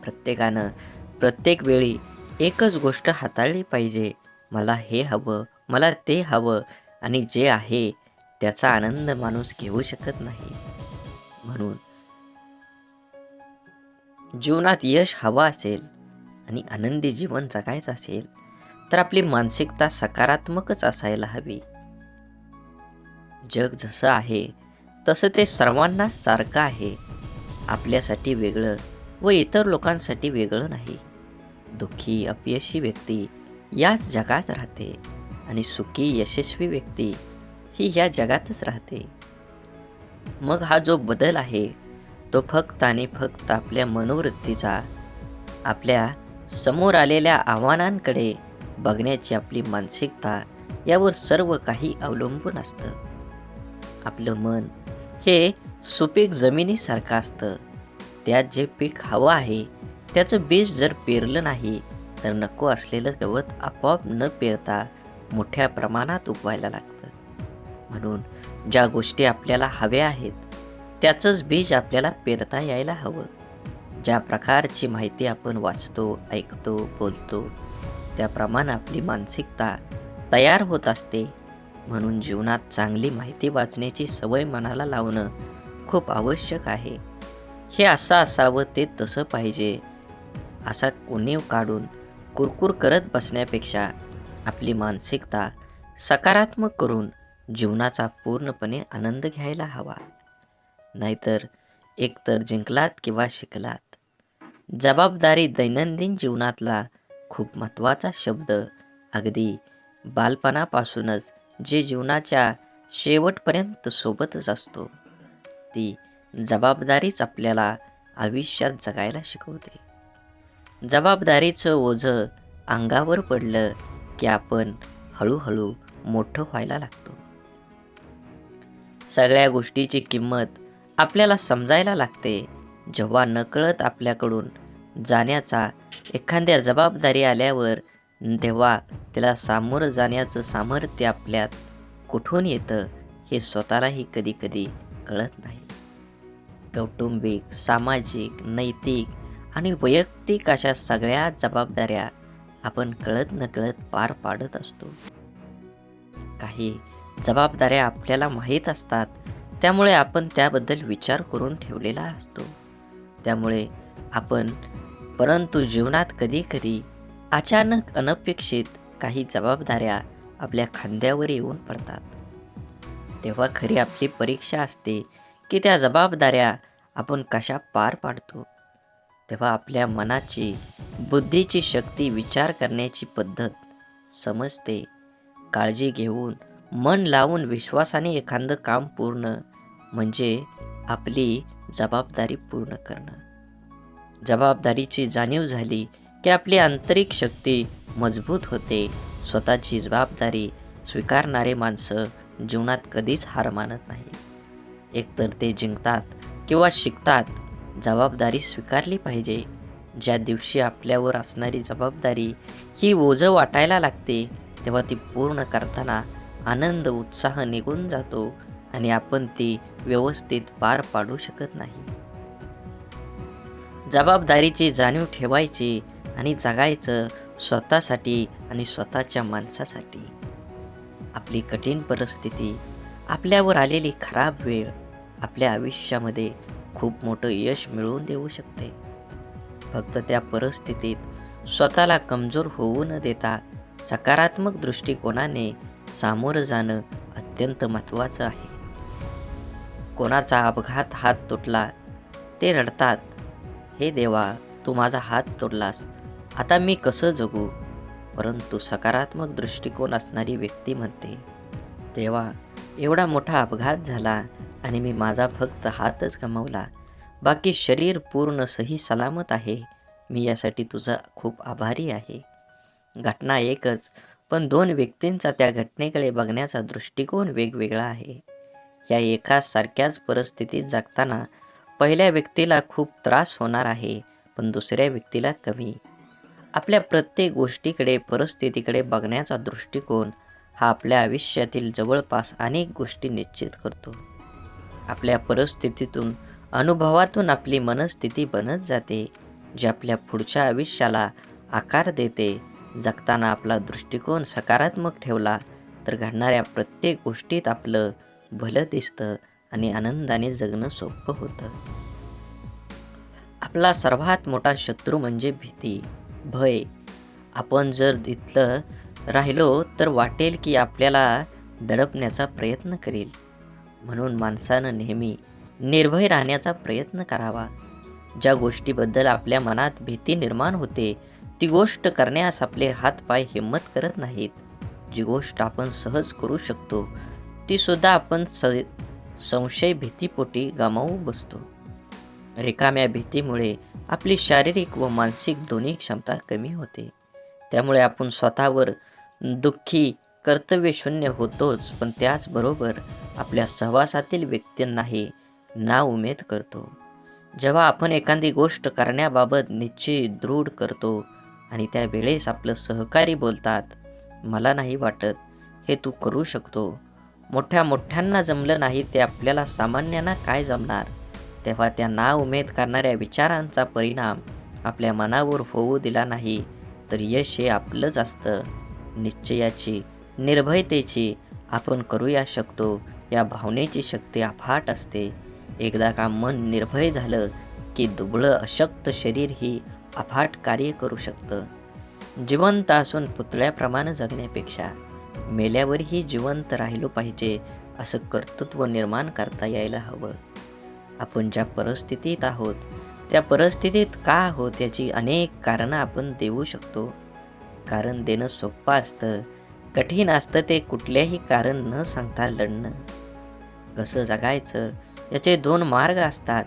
प्रत्येकानं प्रत्येक वेळी एकच गोष्ट हाताळली पाहिजे. मला हे हवं, मला ते हवं आणि जे आहे त्याचा आनंद माणूस घेऊ शकत नाही. म्हणून जीवनात यश हवं असेल आणि आनंदी जीवन जगायचं असेल तर आपली मानसिकता सकारात्मकच असायला हवी. जग जसं आहे तसं ते सर्वांना सारखं आहे. आपल्यासाठी वेगळं व इतर लोकांसाठी वेगळं नाही. दुःखी अपयशी व्यक्ती याच जगात राहते आणि सुखी यशस्वी व्यक्ती ही या जगातच राहते. मग हा जो बदल आहे तो फक्त आणि फक्त आपल्या मनोवृत्तीचा, आपल्या समोर आलेल्या आव्हानांकडे बघण्याची आपली मानसिकता यावर सर्व काही अवलंबून असतं. आपलं मन हे सुपीक जमिनीसारखं असतं. त्यात जे पीक हवं आहे त्याचं बीज जर पेरलं नाही तर नको असलेलं गवत आपोआप न पेरता मोठ्या प्रमाणात उगवायला लागतं. म्हणून ज्या गोष्टी आपल्याला हव्या आहेत त्याचंच बीज आपल्याला पेरता यायला हवं. ज्या प्रकारची माहिती आपण वाचतो, ऐकतो, बोलतो त्याप्रमाणे आपली मानसिकता तयार होत असते. म्हणून जीवनात चांगली माहिती वाचण्याची सवय मनाला लावणं खूप आवश्यक आहे. हे असं असावं, ते तसं पाहिजे असा उणीव काढून कुरकुर करत बसण्यापेक्षा आपली मानसिकता सकारात्मक करून जीवनाचा पूर्णपणे आनंद घ्यायला हवा. नाहीतर एकतर जिंकलात किंवा शिकलात. जबाबदारी दैनंदिन जीवनातला खूप महत्त्वाचा शब्द अगदी बालपणापासूनच जे जीवनाच्या शेवटपर्यंत सोबतच असतो. ती जबाबदारीच आपल्याला आयुष्यात जगायला शिकवते. जबाबदारीचं ओझं अंगावर पडलं की आपण हळूहळू मोठं व्हायला लागतो. सगळ्या गोष्टीची किंमत आपल्याला समजायला लागते जेव्हा नकळत आपल्याकडून जाण्याचा एखाद्या जबाबदारी आल्यावर, तेव्हा त्याला सामोरं जाण्याचं सामर्थ्य आपल्यात कुठून येतं हे स्वतःलाही कधी कधी कळत नाही. कौटुंबिक, सामाजिक, नैतिक आणि वैयक्तिक अशा सगळ्या जबाबदाऱ्या आपण कळत नकळत पार पाडत असतो. काही जबाबदाऱ्या आपल्याला माहीत असतात, त्यामुळे आपण त्याबद्दल विचार करून ठेवलेला असतो. त्यामुळे आपण परंतु जीवनात कधी कधी अचानक अनपेक्षित काही जबाबदाऱ्या आपल्या खांद्यावर येऊन पडतात. तेव्हा खरी आपली परीक्षा असते की त्या जबाबदाऱ्या आपण कशा पार पाडतो. तेव्हा आपल्या मनाची, बुद्धीची शक्ती, विचार करण्याची पद्धत समजते. काळजी घेऊन, मन लावून, विश्वासाने एखादं काम पूर्ण म्हणजे आपली जबाबदारी पूर्ण करणं. जबाबदारीची जाणीव झाली की आपली आंतरिक शक्ती मजबूत होते. स्वतःची जबाबदारी स्वीकारणारे माणसं जीवनात कधीच हार मानत नाही. एकतर ते जिंकतात किंवा शिकतात. जबाबदारी स्वीकारली पाहिजे. ज्या दिवशी आपल्यावर असणारी जबाबदारी ही ओझं वाटायला लागते तेव्हा ती पूर्ण करताना आनंद, उत्साह निघून जातो आणि आपण ती व्यवस्थित पार पाडू शकत नाही. जबाबदारीची जाणीव ठेवायची आणि जगायचं स्वतःसाठी आणि स्वतःच्या माणसासाठी. आपली कठीण परिस्थिती, आपल्यावर आलेली खराब वेळ आपल्या आयुष्यामध्ये खूप मोठं यश मिळवून देऊ शकते. फक्त त्या परिस्थितीत स्वतःला कमजोर होऊ न देता सकारात्मक दृष्टिकोनाने सामोरं जाणं अत्यंत महत्त्वाचं आहे. कोणाचा अपघात हात तुटला ते रडतात, हे देवा तू माझा हात तोडलास, आता मी कसं जगू. परंतु सकारात्मक दृष्टिकोन असणारी व्यक्ती म्हणते, देवा एवढा मोठा अपघात झाला आणि मी माझा फक्त हातच गमावला, बाकी शरीर पूर्ण सही सलामत आहे. मी यासाठी तुझा खूप आभारी आहे. घटना एकच, पण दोन व्यक्तींचा त्या घटनेकडे बघण्याचा दृष्टिकोन वेगवेगळा आहे. या एकाच सारख्याच परिस्थितीत जगताना पहिल्या व्यक्तीला खूप त्रास होणार आहे, पण दुसऱ्या व्यक्तीला कमी. आपल्या प्रत्येक गोष्टीकडे, परिस्थितीकडे बघण्याचा दृष्टिकोन हा आपल्या आयुष्यातील जवळपास अनेक गोष्टी निश्चित करतो. आपल्या परिस्थितीतून, अनुभवातून आपली मनस्थिती बनत जाते, जी आपल्या पुढच्या आयुष्याला आकार देते. जगताना आपला दृष्टिकोन सकारात्मक ठेवला तर घडणाऱ्या प्रत्येक गोष्टीत आपलं भलं दिसतं आणि आनंदाने जगणं सोपं होतं. आपला सर्वात मोठा शत्रू म्हणजे भीती, भय. आपण जर इथलं राहिलो तर वाटेल की आपल्याला दडपण्याचा प्रयत्न करेल. म्हणून माणसानं नेहमी निर्भय राहण्याचा प्रयत्न करावा. ज्या गोष्टीबद्दल आपल्या मनात भीती निर्माण होते, ती गोष्ट करण्यास आपले हातपाय हिंमत करत नाहीत. जी गोष्ट आपण सहज करू शकतो, ती सुद्धा आपण संशय भीतीपोटी गमावू बसतो. रिकाम्या भीतीमुळे आपली शारीरिक व मानसिक दोन्ही क्षमता कमी होते. त्यामुळे आपण स्वतःवर दुःखी, कर्तव्यशून्य होतोच, पण त्याचबरोबर आपल्या सहवासातील व्यक्तींनाही नाउमेद करतो. जेव्हा आपण एखादी गोष्ट करण्याबाबत निश्चय दृढ करतो आणि त्यावेळेस आपलं सहकारी बोलतात, मला नाही वाटत हे तू करू शकतो, मोठ्यांना जमलं नाही ते आपल्याला सामान्यांना काय जमणार, तेव्हा त्या नाउमेद करणाऱ्या विचारांचा परिणाम आपल्या मनावर होऊ दिला नाही तर यश हे आपलंच असतं. निश्चयाची, निर्भयतेची, आपण करूया शकतो या भावनेची शक्ती अफाट असते. एकदा का मन निर्भय झालं की दुबळं अशक्त शरीर ही अफाट कार्य करू शकतं. जिवंत असून पुतळ्याप्रमाणे जगण्यापेक्षा मेल्यावरही जिवंत राहिलो पाहिजे असं कर्तृत्व निर्माण करता यायला हवं. आपण ज्या परिस्थितीत आहोत, त्या परिस्थितीत का आहोत याची अनेक कारणं आपण देऊ शकतो. कारण देणं सोपं असतं, कठीण असतं ते कुठल्याही कारण न सांगता लढणं. कसं जगायचं याचे दोन मार्ग असतात.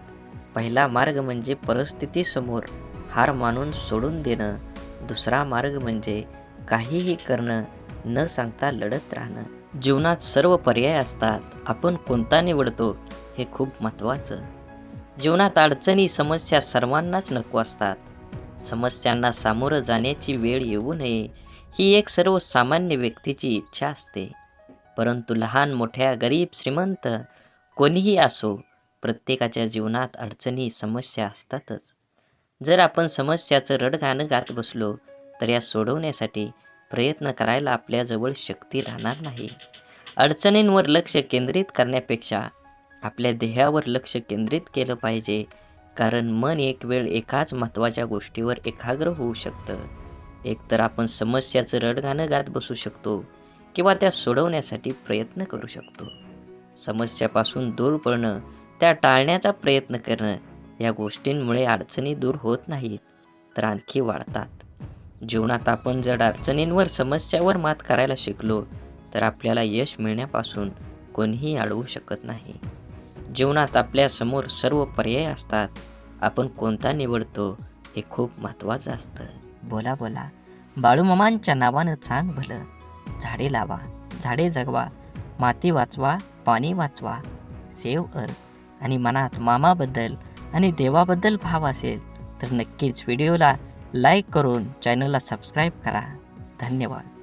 पहिला मार्ग म्हणजे परिस्थितीसमोर हार मानून सोडून देणं. दुसरा मार्ग म्हणजे काहीही करणं, न सांगता लढत राहणं. जीवनात सर्व पर्याय असतात, आपण कोणता निवडतो हे खूप महत्त्वाचं. जीवनात अडचणी, समस्या सर्वांनाच नको असतात. समस्यांना सामोरं जाण्याची वेळ येऊ नये ही एक सर्वसामान्य व्यक्तीची इच्छा असते. परंतु लहान मोठ्या, गरीब श्रीमंत कोणीही असो, प्रत्येकाच्या जीवनात अडचणी, समस्या असतातच. जर आपण समस्याचं रडगाणं गात बसलो तर या सोडवण्यासाठी प्रयत्न करायला आपल्याजवळ शक्ती राहणार नाही. अडचणींवर लक्ष केंद्रित करण्यापेक्षा आपल्या ध्येयावर लक्ष केंद्रित केलं पाहिजे. कारण मन एक वेळ एकाच महत्त्वाच्या गोष्टीवर एकाग्र होऊ शकतं. एकतर आपण समस्याचं रडगाणं गात बसू शकतो किंवा त्या सोडवण्यासाठी प्रयत्न करू शकतो. समस्यापासून दूर पळणं, त्या टाळण्याचा प्रयत्न करणं या गोष्टींमुळे अडचणी दूर होत नाहीत तर आणखी वाढतात. जीवनात आपण जर अडचणींवर, समस्यावर मात करायला शिकलो तर आपल्याला यश मिळण्यापासून कोणीही अडवू शकत नाही. जीवनात आपल्यासमोर सर्व पर्याय असतात, आपण कोणता निवडतो हे खूप महत्त्वाचं असतं. बोला बोला, बाळूमामांच्या नावानं चांग भलं. झाडे लावा, झाडे जगवा, माती वाचवा, पाणी वाचवा. सेव्ह अर्थ. आणि मनात मामाबद्दल आणि देवाबद्दल भाव असेल तर नक्कीच व्हिडिओला लाईक करून चॅनलला सबस्क्राईब करा. धन्यवाद.